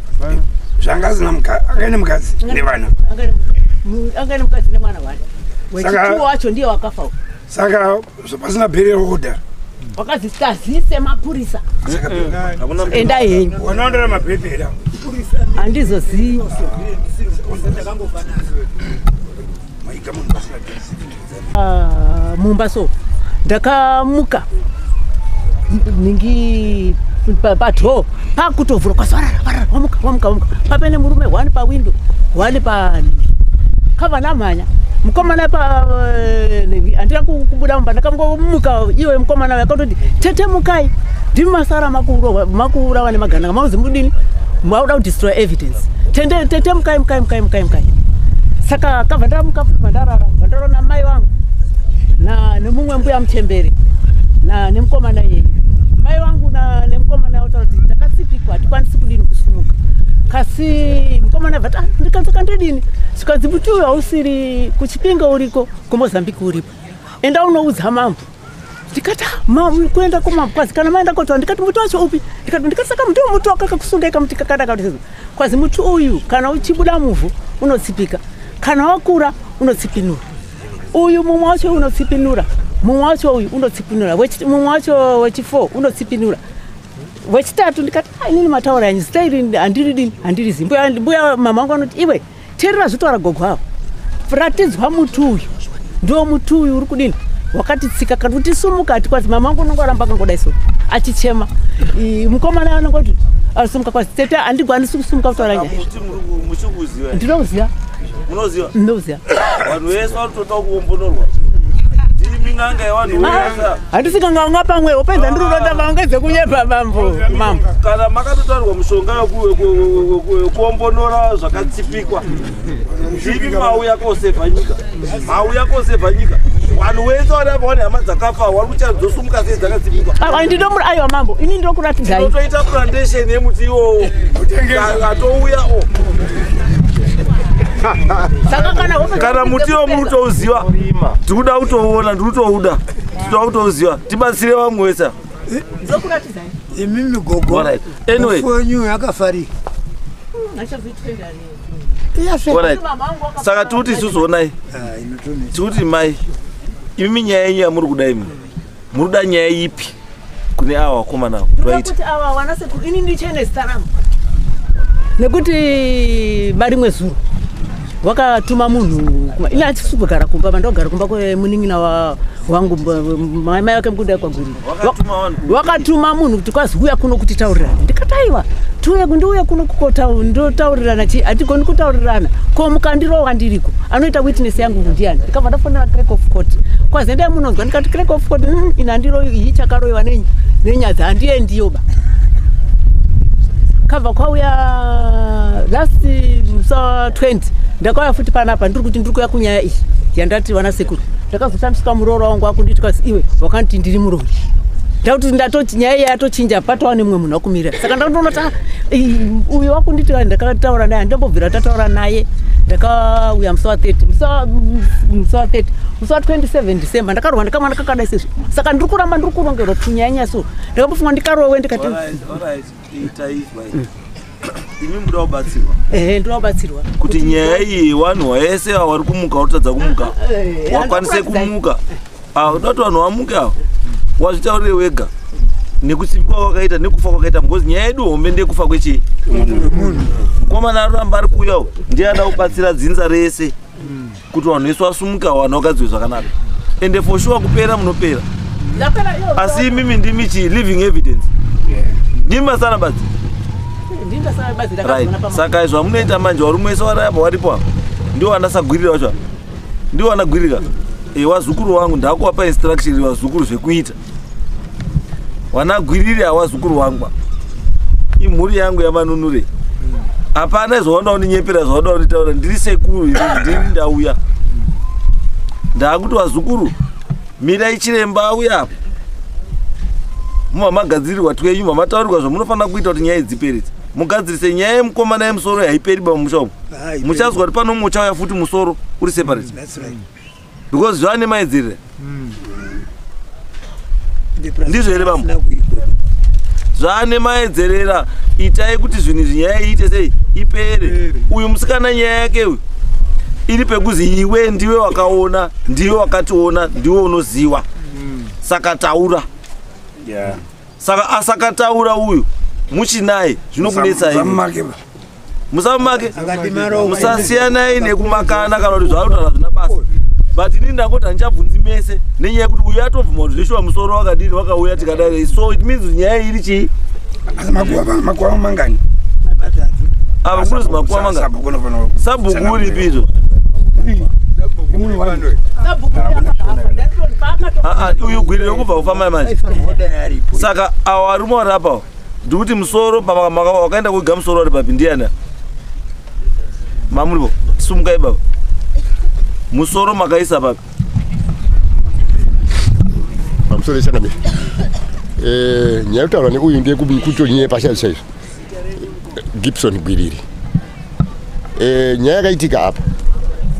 Shangazi na akaine mkazi nevana. Angani mkazi nemwana wale. Wechituo wacho ndiye wakafa. Saka pasina burial order. Wakazisise mapurisa. Enda yenyu. Wanaondera mapepera. Andizo zi. Mumbaso ndakamuka ningi patro pakutovhura kwasarara wamuka papene murume wani pawindo wani pani kavanamhanya mukomana pa andira kubuda mumba ndakangomuka iwe mukomana yakatoti tete mukai ndimi masara makuura vane maganda mauzi mudini mauda kudestroy evidence tete mukai saka kabva ndamuka vandarara vandarona mai vangu nemumwe mbuya muchembere nemukomana yeye mai vangu nemukomana yautaura kuti takasipikwa hatikwanisi kudini kusumuka kasi mukomana vata ndikadzaka ndidini zvikanzi muti uyu hausiri kuchipinga uriko kumozambiki uripo enda unoudza mambo ndikati kuenda kumambo kwazi kana maenda kotaura ndikati muti wacho upi ndikati saka muti muti wakakakusungaika muti kakadakati kwazi muti uyu kana uchibuda muvhu unotsipika kana wakura unotsipinura uyu mumwe wacho unotsipinura mumwe wacho uyu unotsipinura mumwe wacho wechi4 unotsipinura wechitatu ndikati inini mataura yanyu zita iri handirizi mbuya mama wangu anoti iwe teerera zvitaura gogo avo ratidzwa muti uyu ndo muti uyu uri kudini wakatitsika kana kuti sumuka hatikwazi mama wangu unonge aramba akangodai so achichema mukomana anongoti asumuka kwazi tete handigwanisi kusumuka kutaura nyaya ndinoziva ndinoziva vanhu vese varitoda kuombonorwa ndiminganga yevanhu vese handisikanganga pamwe upenza ndirunoda vaongedze kunyepa mambo kana makatotaurwa mushonga wekuombonora zvakatsipikwa ndimi mauya kosevha nyika vanhu vese vanapa vane hama dzakafa vari kuchadzosumuka sei dzakatsipikwa ndidomura aiwa mambo ini ndokuratidzai toita plantation yemuti iwowo atouya kana muti wo muri touziva tikuda kutouona ndikutouda titoda kutouziva tibatsire vamwe wese imimi gogo anyway akafarika saka tikuti isuzoonai tikuti mai imimi nyaya yenyu yamuri kuda imi muri kuda nyaya ipi kune ava vakomana ini ndichene zita rangu nekuti barimwe zuro wakatuma munhu ina achisubugara kumba vandogara kumba kwemuning'ina wangu mai vake mukunda kwagurira wakatuma munhu kuti kwazi uya kuno kutitaurirana ndikataiwa ndiuya kuno ndotaurirana chi hatigoni kutaurirana ko mukandirowa ndiriko anoita witness yangu ndiani ndikabva ndafonera crack of court kwazi endai munonzwa ndikati crack of court ina ndiro iyi chakaroiwa nenyadzi handiendi kabva kwauya last musa 20 ndakauya futi panapa ndiri kuti ndiri kuya kunyaya iyi yandati vana sekuru ndakazoshamisika murooro wangu akunditi kwazi iwe wakanditi ndiri murori ndakuti ndatoti nyaya iyi yatochinja patawa nemumwe munhu akumirira saka ndakutonota uyo wakunditi ndakataura naye handambobvira tataura naye ndakauya musa wa 30 musa wa 27 December ndakarwa ndikamwana kakadai sezvo saka ndiri kuramba ndiri kurongerwa kunyanya so ndakambofunga ndikarowe ndikati imi muda kubatsirwa ndoda kubatsirwa kuti nyaya iyi vanhu vaese vari kumuka utadza kumuka wakwanise kumuka udati vanhu vamuke avo wazvitaurire wega nekusipikwa kwakaita nekufa kwakaita because nyaya yedu hombe ndekufa kwechii mukomana aramba ari kuuyawo ndiye ada kubatsira dzinza rese kuti vanhu vese vasumuka vanhu vagadziwe zvakanaka ende for sure kupera munopera asi imimi ndimi chii living evidence ndimi masanabadzi right saka zvamunoita manje vari mwese varayapa varipo ndio vanasagwirira vacho ndio vanagwirika wazukuru wangu ndakuwapa instruction vazukuru zvekuita vanagwiriri havazukuru wangu imhuri yangu yamanunure hapana zvaoda kundinyepera zvaoda kunditaura ndiri sekuru ndiri ndauya ndakuti vazukuru mirai chiremba auya apo mumamagadzirirwa twenyu mamataurirwa zvamunofanira kuita kuti nyaya dziperedze mugadzirise nyaya yemukomana yemusoro haiperiba mumusha umu muchazwa kuti pano mumwe uchauya futi musoro uri separate because zvane maedzerera ndizvo here vamwe zvane maedzerera itai kuti zvinhu izvi nyaya iite sei ipere. Uyu musikana nyaya yake uyu iri pekuzi iwe ndiwe wakaona, ndiwe wakationa, ndiwe unoziva. Saka taura. Saka asakataura uyu muchinaye zvinokunetsa imi. Musamake musasiyanai nekumakana kana kuti zvautaura zvina basa. But ini ndangoti handichabvunzi mese nenyaya yekuti uyu atobvuma kuti zveshuwa musoro wakadini wakauya tikadai. So it means nyaya iri chii? Makuwa mangani? Apa kunozi makuwa mangani? Sabhuku ripi izvo? Uyu gwiri rekubva kufamba manje. Saka avo varume vari apa ndikuti musoro wakaenda kuiga musoro wari papi ndiyana mamuripo sumukai baba musoro makaisa papi pamusoro esangame nyaya kutaurwa neuyu ndeyekutonye pasha chaizvo Gibson Gwiriri. Nyaya yakaitika apa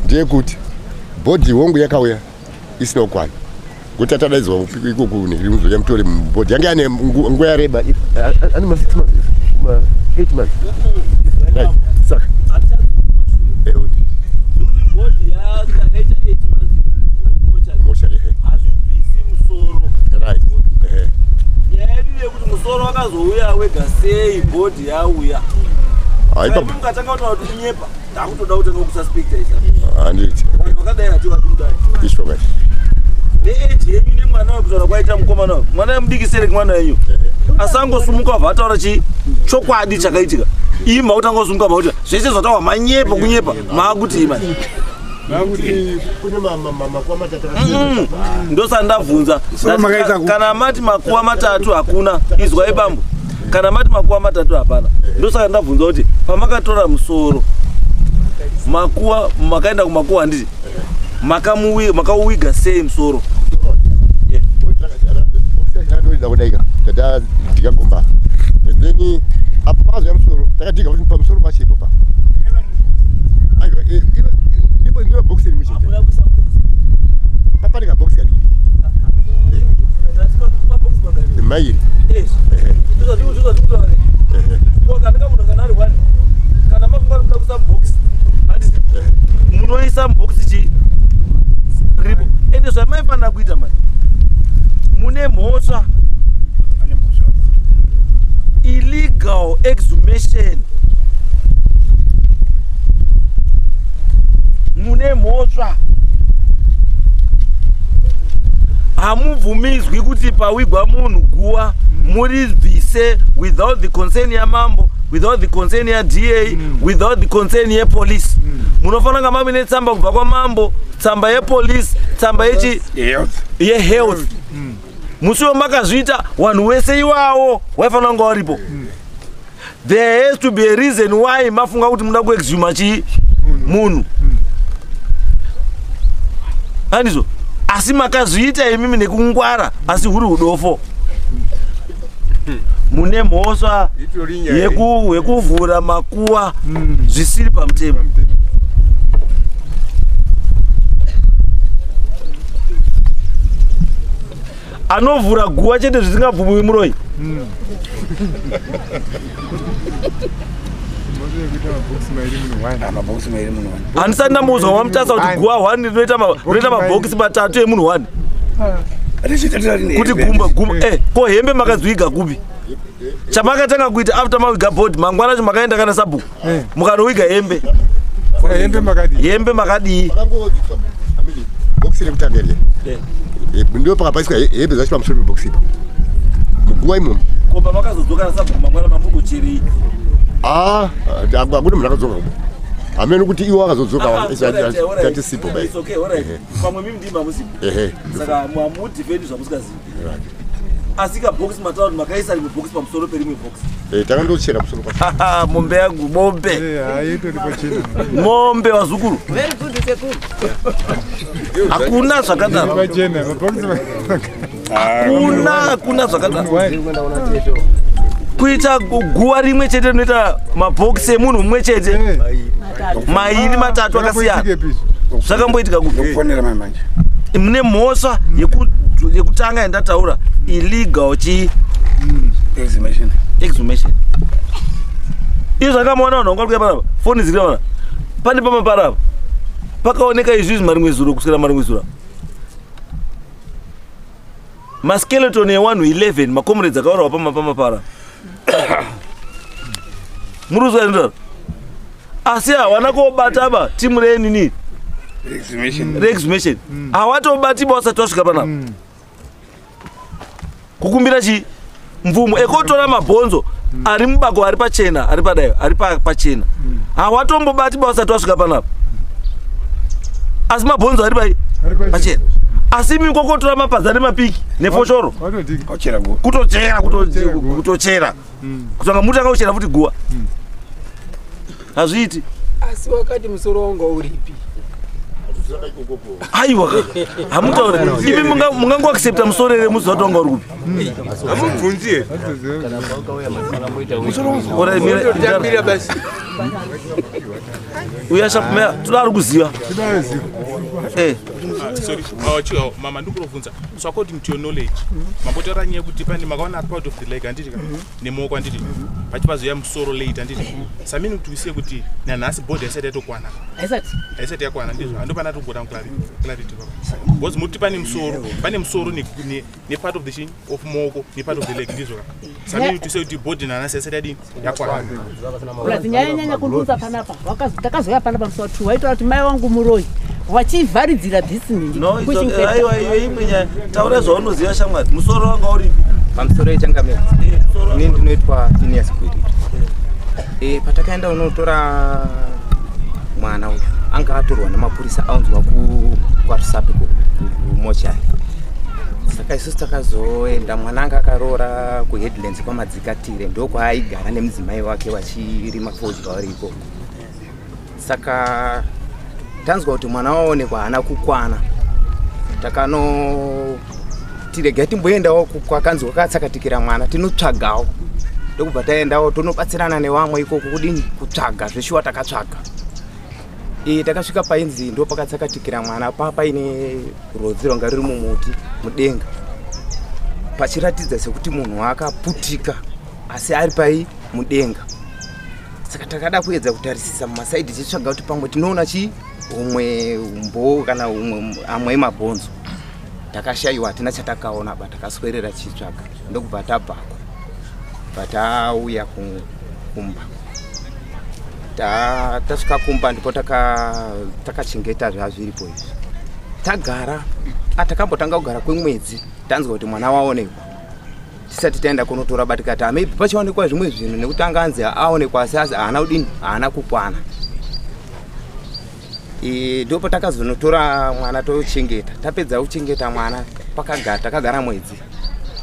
ndeyekuti bhodhi hongu yakauya isina kukwana kuti atadaidzwa ikoko nerimuzvoya mutore mubhodhi yange ane nguva yareba ane ma 6 months 8 months right. Saka moshari right. Kuti musoro wakazouya wega sei bhodhi yauya mukatanga kutaura kuti kunyepa ndakutoda kutanga kususpecta handiti wakadai ati vadudai ishokati neeji yenyu nemwana wekutaura kwaita mukomana we mwana wemudiki sereki mwana wenyu asangosumuka wabva ataura chokwadi chakaitika ima kutanga kusumuka bva kuti zvese zvataurwa manyepa kunyepa maakuti ima ndosandabvunza kana mati makuwa matatu hakuna izwa ibambo kana mati makuwa matatu hapana ndosaka ndabvunza kuti pamakatora musoro makuwa makaenda kumakuwa handiti makauwiga sei musoro tikagomba then apazo ya musoro takadika kuti pamusoro pachipo pa ndipo ndiyo box iri muchete paparika box kadidi mairi munoisa mubox chi ripo ende zvamaifanira kuita mani mune mhosva illegal exhumation mune mhosva hamubvumidzwi kuti pawigwa munhu guwa muribvise without the concern yamambo, without the concern ya DA, without the concern ye police. Munofanira kunge mavine tsamba kubva kwamambo, tsamba ye police, tsamba ye health. Musiwo makazviita vanhu wese iwawo waifanira kunge waripo. There has to be a reason why mafunga kuti muda kuexhuma chi munhu. Handizvo? Asi makazviita imimi nekungwara asi huri udofo. Mune mhosva yekuvhura makuwa zvisiri pamutemo. Anovhura guwa chete zvisingabvumiwi muroi. Handisati ndamuzwa wamutasa kuti guwa 1 rinoita mabhokisi matatu emunhu 1. Kuti gumba ko hembe makadziviga kupi? Chamakatanga kuita after mawiga board mangwana makaenda kana sabhuku mukanowiga hembe. Hembe makadii. Boxi rekutangele. Ndio pakapaiswa hembe zacho pamusoro peboxi. Muguwa imomo. Komba makazodzoka na sabhuku mangwana mambuko chiri. Akuna munhu akadzoka. Amene kuti iwo akazodzoka tati sipo bai. It's okay, alright. Pamwe mimi ndima musipo. Saka mwamuti defend zvamusikazivi. Asika box matauri makaisa rimwe box pamusoro perimwe box. Takandochera musoro kwa. Mombe yangu, mombe. Aito ndipochena. Mombe wazukuru. Very good sekuru. Hakuna zvakadaro. Pachena, mabox. Hakuna zvakadaro. Kuita guwa rimwe chete rinoita mabhokisi emunhu mumwe chete. Mairi matatu akasiyana. Zvakamboitika kufonera manje. Mune mhosva yekutanga yandataura illegal chi exhumation. izvo akamona vanhu vanga kuya panapa foni dziriona pane pamaparapa pakaoneka izvizvi marimwe zuro kusvika marimwe zuro maskeleton ewanhu 11 makomrades akaurawa pamapara muruzwa ndaro asi hawana kobataba timu renini reexhumation hawatobatiba wasati wasvika panapa kukumbira chi mvumo ekotora mabhonzo ari mubako ari pachena ari padayo ari pachena hawatombobatiba wasati wasvika panapa asi mabhonzo ari pachena asi mikokotora mapadza nemapiki nefoshoro kutochera kutanga muti akauchera futi guwa hazviiti asi wakati musoro wanga uripi aiwa hamutauri ivi mungangoaccepta musoro ere muziva kuti wanga uri kupi amubvunzie uyashapumea toda ari kuziva mama ndikurovhunza so according to your knowledge mambotaura nyaya yekuti pane makaona ari part of the leg handiti nemaoko handiti pachipazoya musoro late handiti samini kuti usiye kuti nanhasi bhodhi haisati yatokwana haisati yakwana ndizvo handopana togona clarity because muti pane musoro nepart of the shin of maoko nepart of the leg ndizvo samini kuti usiye kuti bhodhi nanhasi haisati yadini yakwana nyanya kunduza panapa takazoya panapa musi wa 2 waitaura kuti mai wangu muroi wachivharidzira aiwa imwe nyaya taura zvaunoziva shamwari musoro wanga uripi pamusoro yechangamedzi ini ndinoitwa Phineas Gwiriri patakaenda unotora mwana uyu anga atorwa nemapurisa aunzwa kwarusapi kumochari saka isusu takazoenda mwana anga akaroora kuheadlands kwamadzikatire ndokwaaigara nemudzimai wake vachirima fodya vari ikoko saka tanzwa kuti mwana waonekwa haana kukwana tiregai timboendawo kwakanzi kwakatsakatikira mwana tinotsvagawo ndokubva taendawo tonobatsirana nevamwe ikoko kudini kutsvaga zveshuwa takatsvaga takasvika painzi ndo pakatsakatikira mwana paine rhodzi ranga riri mumuti mudenga pachiratidza sekuti munhu akaputika asi ari pai mudenga saka takada kuedza kutarisisa mumasaidhi tichitsvaga kuti pamwe tinoona chii umwe umbo kana amwe mabhonzo takashayiwa hatina chatakaona takaswerera tichitsvaga ndokubva tabvako patauya kumba tasvika kumba ndipo takachengeta zvazviripo izvi tagara takambotanga kugara kwemwedzi tanzwa kuti mwana waonekwa tisati taenda kunotora batikati maybe pachaonekwa zvimwe zvinhu nekuti anga anzi aonekwa asi haana kudini haana kukwana ndipo takazonotora mwana tochengeta tapedza kuchengeta mwana takagara mwedzi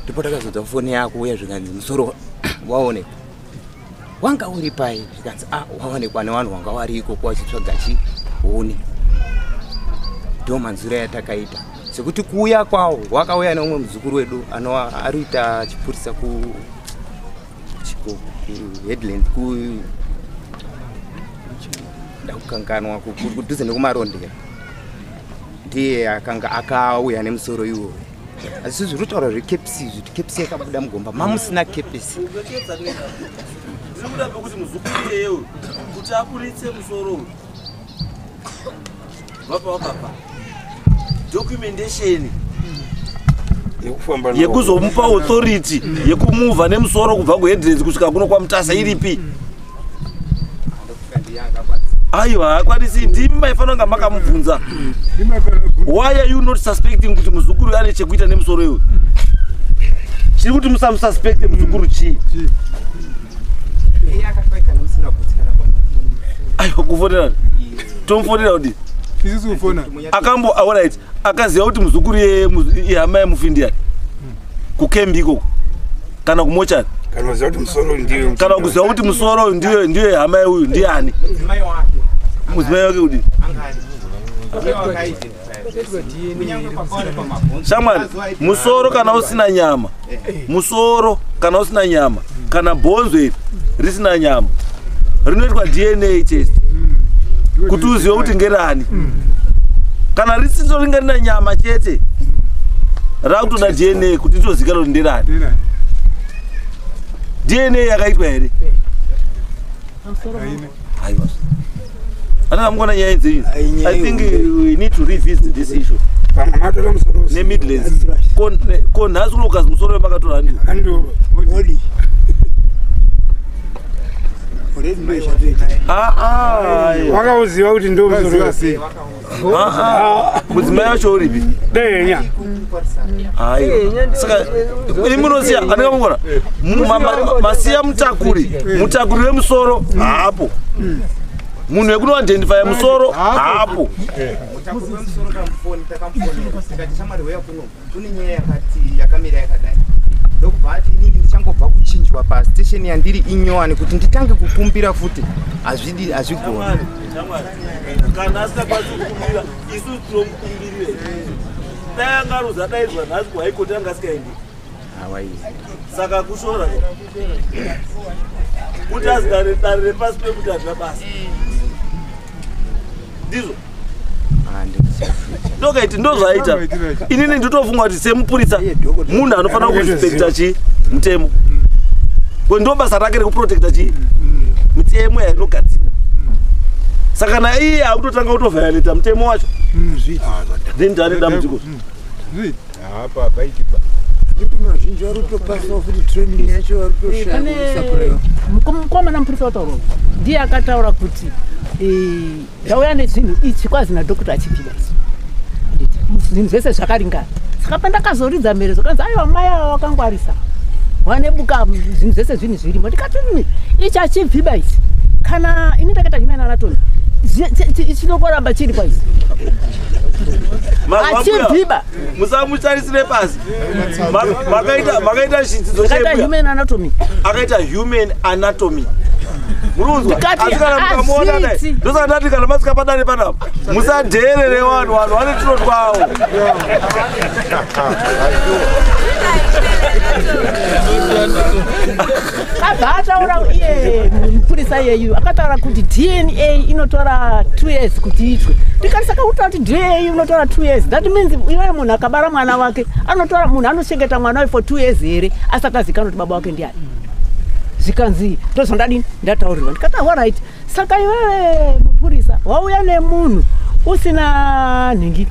ndipo takazodza foni yako uya zvikanzi musoro waonekwa wanga uri pai zvikanzi waonekwa nevanhu wanga vari ikoko vachitsvaga chione ndo manzura yatakaita sekuti kuuya kwawo wakauya neumwe muzukuru wedu arikuita chipurisa headland ndakukanganwa kudhuze nekumarondera ndiye akanga akauya nemusoro iwoyo asi zviri kutaura zvekepisi zviti kepisi yakabuda mugomba mamusina kepisi ndinoda pekuti muzukuru yeyo kuti aburitse musoro uyu vapa documentation yekuzomupa authority yekumuvha nemusoro kubva kuheadlands kusvika kuno kwamutasa iripi aiwa hakwanisi ndimi maifanira kunga makamubvunza why are you not suspecting kuti muzukuru ane chekuita nemusoro iwe chiri kuti musamususpecte muzukuru chii aiwa kufonera tomufonera kuti akambo alright akaziva kuti muzukuru yehama yemufindi kukembi ikoko kana kumochari kana kuziva kuti musoro uyu ndiye hama yeuyu ndiani mudzimai wake kudini shamwari musoro kana usina nyama kana bhonzo iri risina nyama rinoitwa DNA test kuti uzive kuti ngerani kana risitoringa rina nyama chete rakutoda DNA kuti tozikana kuti nderani DNA yakaitwa here Aiwa. Ana mngona nyaya idzi. I think we need to revisit this issue. Pamatora musoro. Ne Midlands. Kon nazi Lucas musoro wemakatora ndi. Ando body. Wakauziva kuti ndo musoro sei. Mudzimai wacho uripi? Denya. Saka ini munoziya andingamungona masiya mutakuri wemusoro hapo. Munhu wekuno identify musoro hapo. Ndokubati inini ndichangobva kuchinjwa pastation yandiri inyowani kuti nditange kukumbira futi azvigona. Kana asingakwanisi kukumbira isu tinomukumbirire. Dai angaruza daidzwa nhasi kuhaikoti anga asikaendi. Saka kushora kuti azidarire pasi pekuti hatina basa. Ndizvo ndokaiti ndozvaita inini nditofunga kuti semupurisa munhu anofanira kurespekta chi mutemo ndo basa rake rekuprotekta chi mitemo yainogadzirwa. Saka kana iye akutotanga kutovhayoleta mutemo wacho then ndane dambudziko. Mazhinji varikutopasa futi training yacho varikutoshakusakuraiwa. Mukomana mupurisa wataura ndiye akataura kuti ndauya nezvinhu ichi kwazi nadhokota achipira zvinhu zvese zvakaringana. Saka pandakazoridza mherezo kanzi aiwa mai ava wakangwarisa wanebuka zvinhu zvese zvinhu zvirimo ndikati ichi achibviba ichi kana ini ndakaita human anatomy chinokoramba chiri paisi achibviba musamutarisire pasi makaita chidzidzo human anatomy akaita human anatomy murunzwa asi kana mukamuona dai ndosaka ndati kana masika padare panapa musadherere vanhu vane tuno twavo. abva ataura iye mupurisa iyeyu akataura kuti DNA inotora 2 years kuti itwe. Ndikati saka utaura kuti DNA inotora 2 years that means iwe munhu akabara mwana wake anotora munhu anochengeta mwana wake for 2 years here asati azikanwa kuti baba wake ndiani. Zvikanzi ndozvandadini ndataurirwa ndikati alright. Saka iwewe mupurisa wauya nemunhu usina nhingi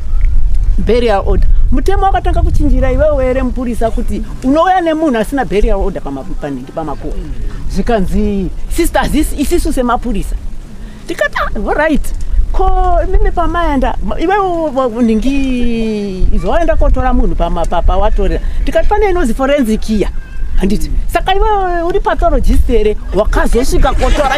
burial order. Mutemo wakatanga kuchinjira iwewe here mupurisa kuti unouya nemunhu asina burial order panhingi pamakuwa. Zvikanzi sisters isisu semapurisa. Ndikati alright. Ko mimi pamaenda iwewe nhingi izoenda kotora munhu pawatorera. Ndikati pane inozi forensic iya. Handiti saka iwe uri pathologist here wakazosvika kotora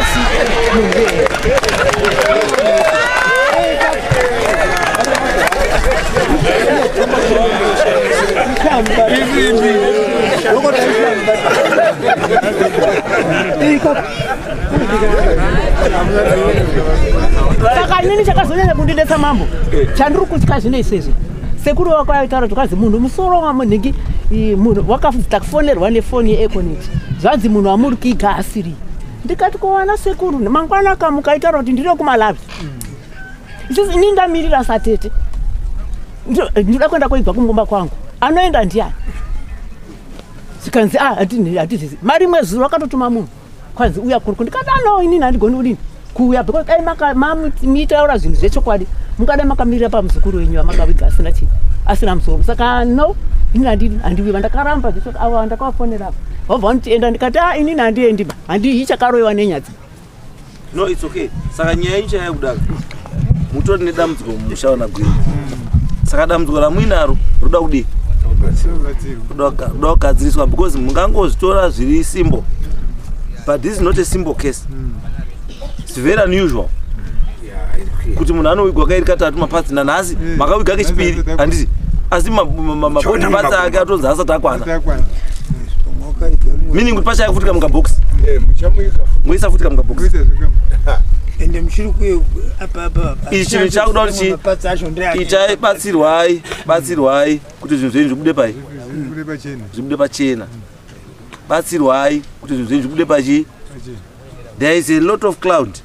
saka inini chakazonyanya kundidetsa mambo chandiri kutya zvino izvezvi sekuru wakaitaura tukazi munhu musoro wamunhingi munhu wakafonerwa nefoni yeEconet zvanzi munhu amuri kuiga asiri. Ndikati kuwana sekuru mangwana kamukaitaura kuti ndiri kuMalawi isisi ini ndamirira satete ndinoda kuenda koibva kumumba kwangu anoenda ndiani. Zikanzi hatizizi mari imwe zuro wakatotuma munhu kwanzi uya kuruku. Ndikati no inini handigoni kudini kuuya because dai mitaura zvinhu zvechokwadi mukadai makamirira pamuzukuru wenyu amakaviga asina chii asina musoro. Saka no inini handiwiva ndakaramba ava ndakawafonera apa wabva vandienda ndikati inini handiendi handii chakaroiwa nenyadzi. No, it's okay. Saka nyaya ichaya kudaka mutori nedambudziko mumushaona gwini. Saka dambudziko ramuinaro roda kudii roda kugadziriswa because mungangozvitora zviri simple but this is not a simple case. It's very unusual kuti munhu anowigwa kairi katatu mapatsi nanhasi makawiga kechipiri handiti asi mabodi patsi ake atonzi asati akwana meaning kuti pachaya kufutika mukabhokisi muisa futika mukabhokisi ende muchiri kuye apa ichi chinhu chakuda kuti itai batsirwai kuti zvinhu zvenyu zvibude pai zvibude pachena. Batsirwai kuti zvinhu zvenyu zvibude pachi. There is a lot of cloud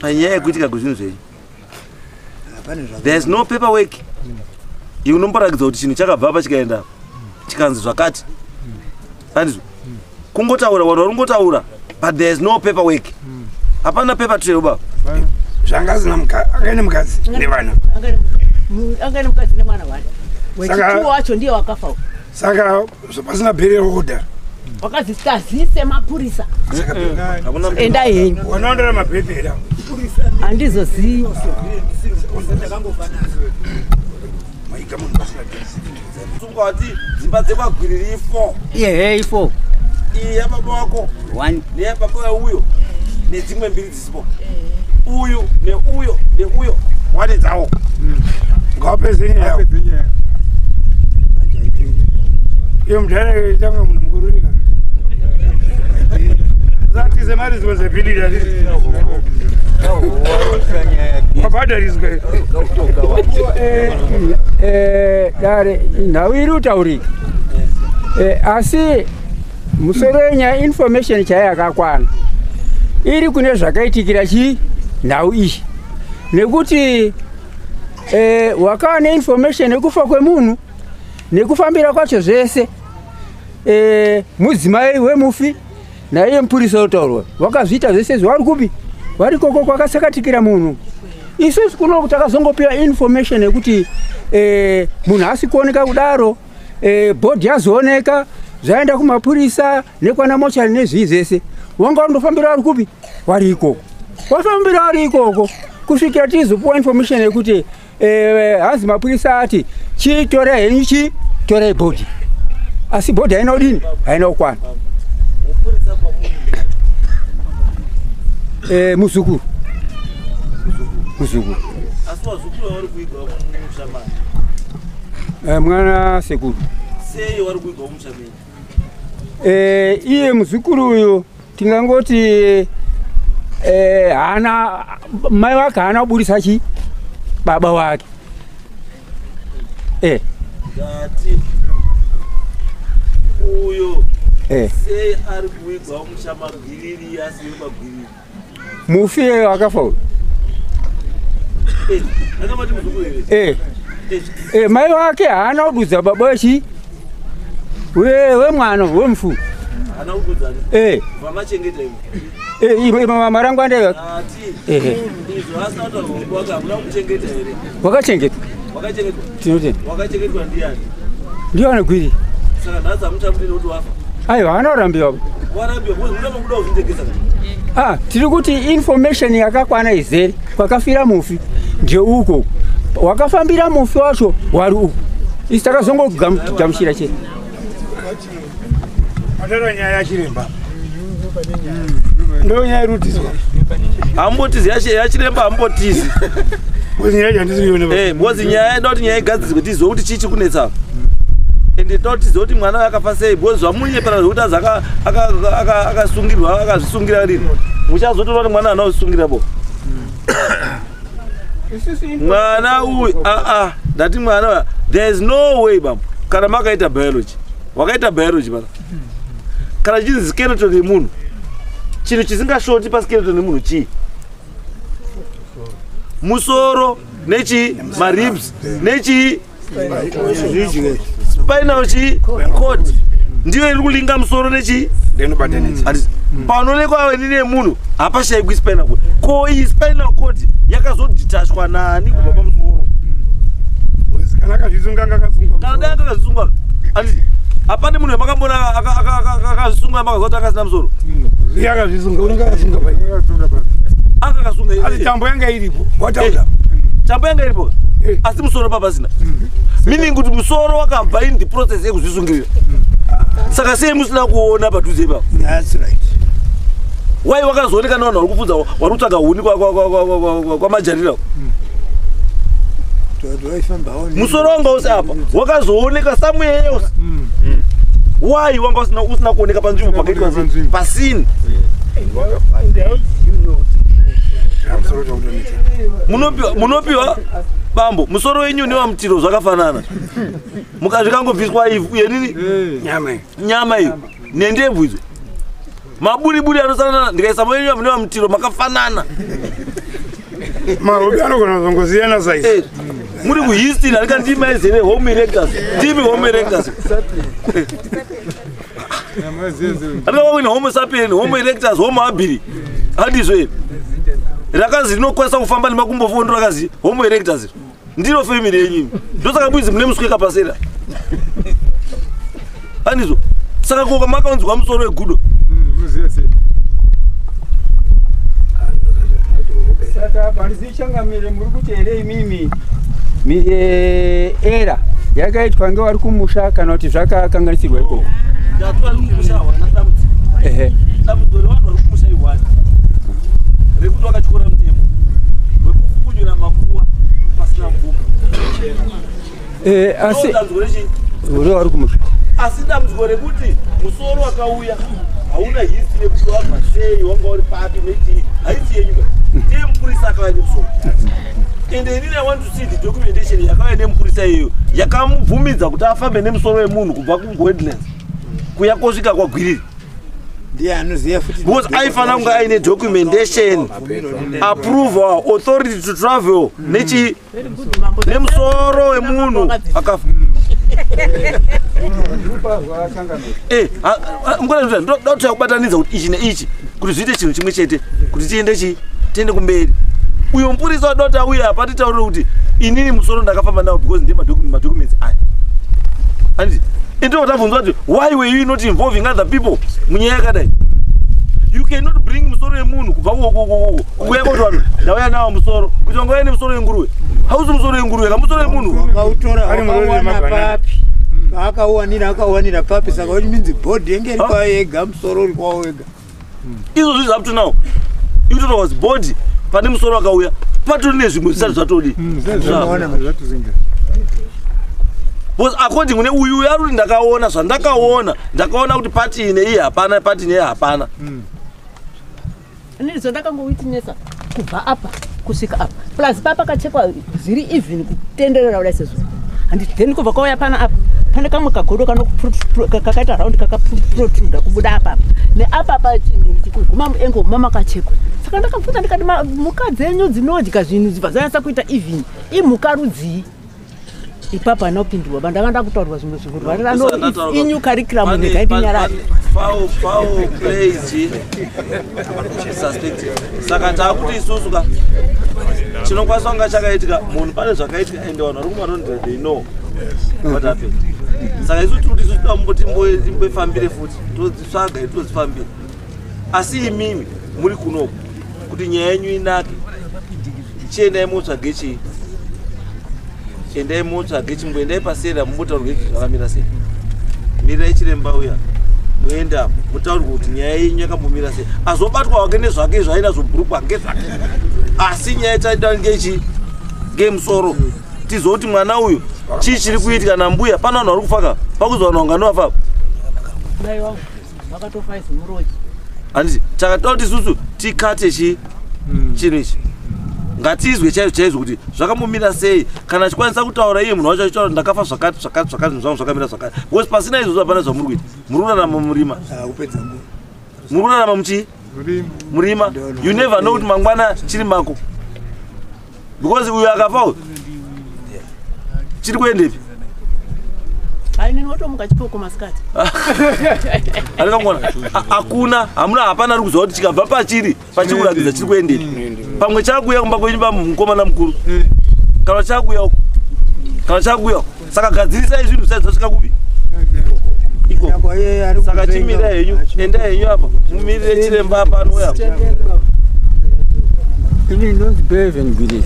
panyaya yekuitika kwezvinhu zvenyu. There is no paperwork. Iwe unomborakidza kuti chinhu chakabva pachikaenda chikanzi zvakati handizvo kungotaura vanhu varingotaura but there is no paperwork. Hapana paper trail baba. Shangazi na akaenda mkazi ni bana. Angani mkazi ni mwana wale. Wewe wacho ndio wakafa. Saka pasina bere order. Wakazi kazi sema purisa. Enda yeni. Wanaondola mapepe la. Andizo si. Maika mungu pasina. Tungati zibatse bagwirira ifo. Ifo. Iya baba wako. 1. Ni baba huyo. Ni zimwe mbili zisipo. Uyu ne uyo ne uyo. Wale zao. Ngape zenye yao. Iyo mdana changa mnamgururika. Zati zemari ziweze bidii ya hizi. Mabada rizike. Dare nawiru tauri. Asi musorenya information chaya kakwana. Iri kune zvakaitikira chi nhau ishi. Nekuti wakawa information nekufa kwemunhu nekufambira kwacho zvese mudzimai wemufi naiye mupurisa utaurwa wakazviita zvese zvari kupi vari koko kwakasakatikira munhu isusu kuno takazongopiwa information yekuti munhu asi kuoneka kudaro bhodhi yazooneka zvaenda kumapurisa nekwana mochari nezvii zvese wanga undofambira vari kupi vari ikoko wafambira vari ikoko kusvikira tizopuwa information yekuti hanzi mapurisa ati chitora henyu chi torai bhodhi asi bhodhi haina udini haina ukwana muzukuru Asi wazukuru vari kuigwa mushamani. Mwana sekuru. Sei vari kuigwa mushamani? Iye muzukuru uyo tingangoti hana mai wake hana kubudisa chi baba wake. Gati uyo sei ari kuigwa mushamagiriri asi yepagiriri. Mufi wakafa uyo. Mai wake hana kududza baba wechi we mwana wemufu hana kududzana vamachengeta ivo marangu andaiva izvo asina kuti wake hamuna kuchengeta here wakachengetwa tinotenda wakachengetwa ndiani ndiani gwiri saka nhasi hamutamudini kuti wafa aiwa hana kurambiwa warambiwa muda makuda kuzvitengesa tiri kuti information yakakwana izere kwakafira mufi ndeuko wakafambira mufi wacho wari uko isi takazongogamushira chete atara nyaya yachiremba ndo nyaya irutizi hambotizi yachiremba hambotizi bozi nyaya ndoti nyaya igadzirwe tizive kuti chichi kunetsa ende totizive kuti mwana wakafa sei bozi zvamunyepera zvekuti azi akasungirwa akazvisungira rini muchazotoona kuti mwana hana kusungira bo mwana uyu ndati mwana there is no way bam kana makaita biology wakaita biology bana kana chinzi skeleton yemunhu chinhu chisingashoti paskeleton yemunhu chii musoro nechi maribs nechi spinal chi cord ndiyo iri kulinga musoro nechi panoonekwa wenini yemunhu hapashayikwi spinal cord ko iyi spinal cord yakazodhitashwa nani kubva pamusoro kana akazvisunga akazvisunga hapane munhu wamakambona akazvisunga makazoti akasina musoro akakasunga tambo yanga iripo wataura tambo yanga iripo asi musoro papasina meaning kuti musoro wakabva in the process yekuzvisungirira saka sei musina kuona padhuze ipapo wai wakazooneka nevanhu vari kupfudza vari kutsvaga huni kwamajarira musoro wanga usi apa wakazooneka somewhere else wai wanga usina kuoneka panzvimbo pakaitwa pasini munopiwa bambo musoro wenyu newamutiro zvakafanana mukazvikangobviswa yenini nyama iyo nendebvu idzo maburi anosanana ndikaisa moyenyu newamutiro makafanana mahobi anogona kuzongosiyana saizi muri kuhistory arikandimaizere home erectors timi home erectors andikawawina homo sapien homo erectors homo abiri handizvo here rakazi rinokwanisa kufamba nemakumbo 4 ndo rakazi homo erectors ndiro family yenyu ndosaka bwizi mune musweka pasera anizvo saka koka makaunzwa musoro wegudo saka pandizichangamire muri kuti here imimi era yakaitwa ngevari kumusha kana kuti zvakakanganisirwa ikoko dambudziko revanhu vari kumusha ihwani rekuti vakatyora mutemo wekufukunyura makuwa pasina mvumo vari kumusha asi dambudziko rekuti musoro wakauya hauna history yekuti wabva sei wanga uri papi nechii haisi yenyuka ndiye mupurisa akauya nemusoro ende inini I want to see the documentation yakauya nemupurisa iyoyo yakamubvumidza kuti afambe nemusoro wemunhu kubva kuwetlands kuya kosvika kwagwiriri because aifanira kunge aine documentation approval authority to travel nechi nemusoro wemunhu akafa ndotoya kubatanidza kuti ichi neichi kuti zviite chinhu chimwe chete kuti tiende kumberi uyo mupurisa wadoti auya apa titaurire kuti inini musoro ndakafamba nawo because ndie madocuments aya anditi endo tabvunzwa kuti why were you not involving other people munyaya yakadai you cannot bring musoro wemunhu kubva kuya kuti vanhu ndauya nawo musoro kuti wangauya nemusoro wenguruve hausi musoro wenguruve ka musoro wemunhu akauwanira papi saka kuti minzi bhodhi yenge iri kwayo yega musoro uri kwawo wega izvo zvizi up to now ikutotaura kuti bhodhi pane musoro wakauya patori nezvimwe zvisati zvatodi because according kune uyu yaruri ndakaona zvandakaona ndakaona kuti pati ine iyi hapana pati ine iyi hapana ndizvo ndakangowitinesa kubva apa kusvika apa plus papakachekwa zviri even kutenderera kudai sezvo handiti then kubva kwauya pana apa pane kamwe kagodo kakaita raundi kakaprotruda kubuda apapa neapapa kuguma muengo mamakachekwa saka ndakabvunza ndikati mhuka dzenyu dzinodya zvinhu dzibva dzanyatsa kuita even imhuka rudzii ipapa anopindurwa bandanga ndakutaurwa zvimwe zvinhu inyu curriculum negaitinyarari saka taakuti isusu ka chinokwanisa kunga chakaitika munhu pane zvakaitika ende vanhu vari kumarondera they know what happened saka isu tiri kuti isusu damumboti imboifambire futi todzitsvaga todzifambire asi imimi muri kunoku kuti nyaya yenyu inake chiendai motsvage chii endai motsvage chimboendai pasera mumbotaurwe zvakamira sei mirirai chiremba uya moenda mutaurirwa kuti nyaya yenyu yakambomira sei azobatwa wake nezvake zvainazobhurukwa ngezvake asi nyaya chaida ngemusoro tizoti mwana uyu chii chiri kuitika nambuya pana vanhu vari kufaka pakuzwa vanhu vanganovafa handiti takatoda kuti isusu tikate chinhu ichi ngatizwe chaizvo kuti zvakambomira sei kana chikwanisa kutaura iye munhu wacho achitaura ndakafa zvakati zvinhu zvakamira zvakati because pasina izvozvo hapana zvamuri kuita muri kurarama murima muri kurarama muchii murima you never know kuti mangwana chiri mako because uyu akafawo chiri kuendepi aininotomuka chipoko masikati anikangona hakuna hamuna hapana ari kuziva kuti chikabva pachiri pachikurakidza chiri kuendepi pamwe chakuya kumba kwenyu pamukomana mukuru kana chakuya uko kana chakuya saka gadzirisai zvinhu zvisati zvasvika kupi ikoko saka chimira henyu enda henyu apa mumirire chiremba apa anouya ini ndozibheve ndigwiriri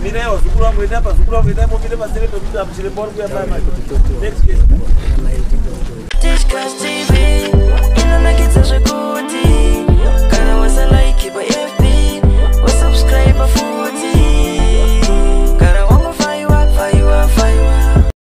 mirai wazukuru vangu endai pazukuru vangu endai momire pasere pekuti apo chiremba uri kuya next case Tishkas TV inonakidza zvekuti kana wasalaiki pa FB wasubscribe full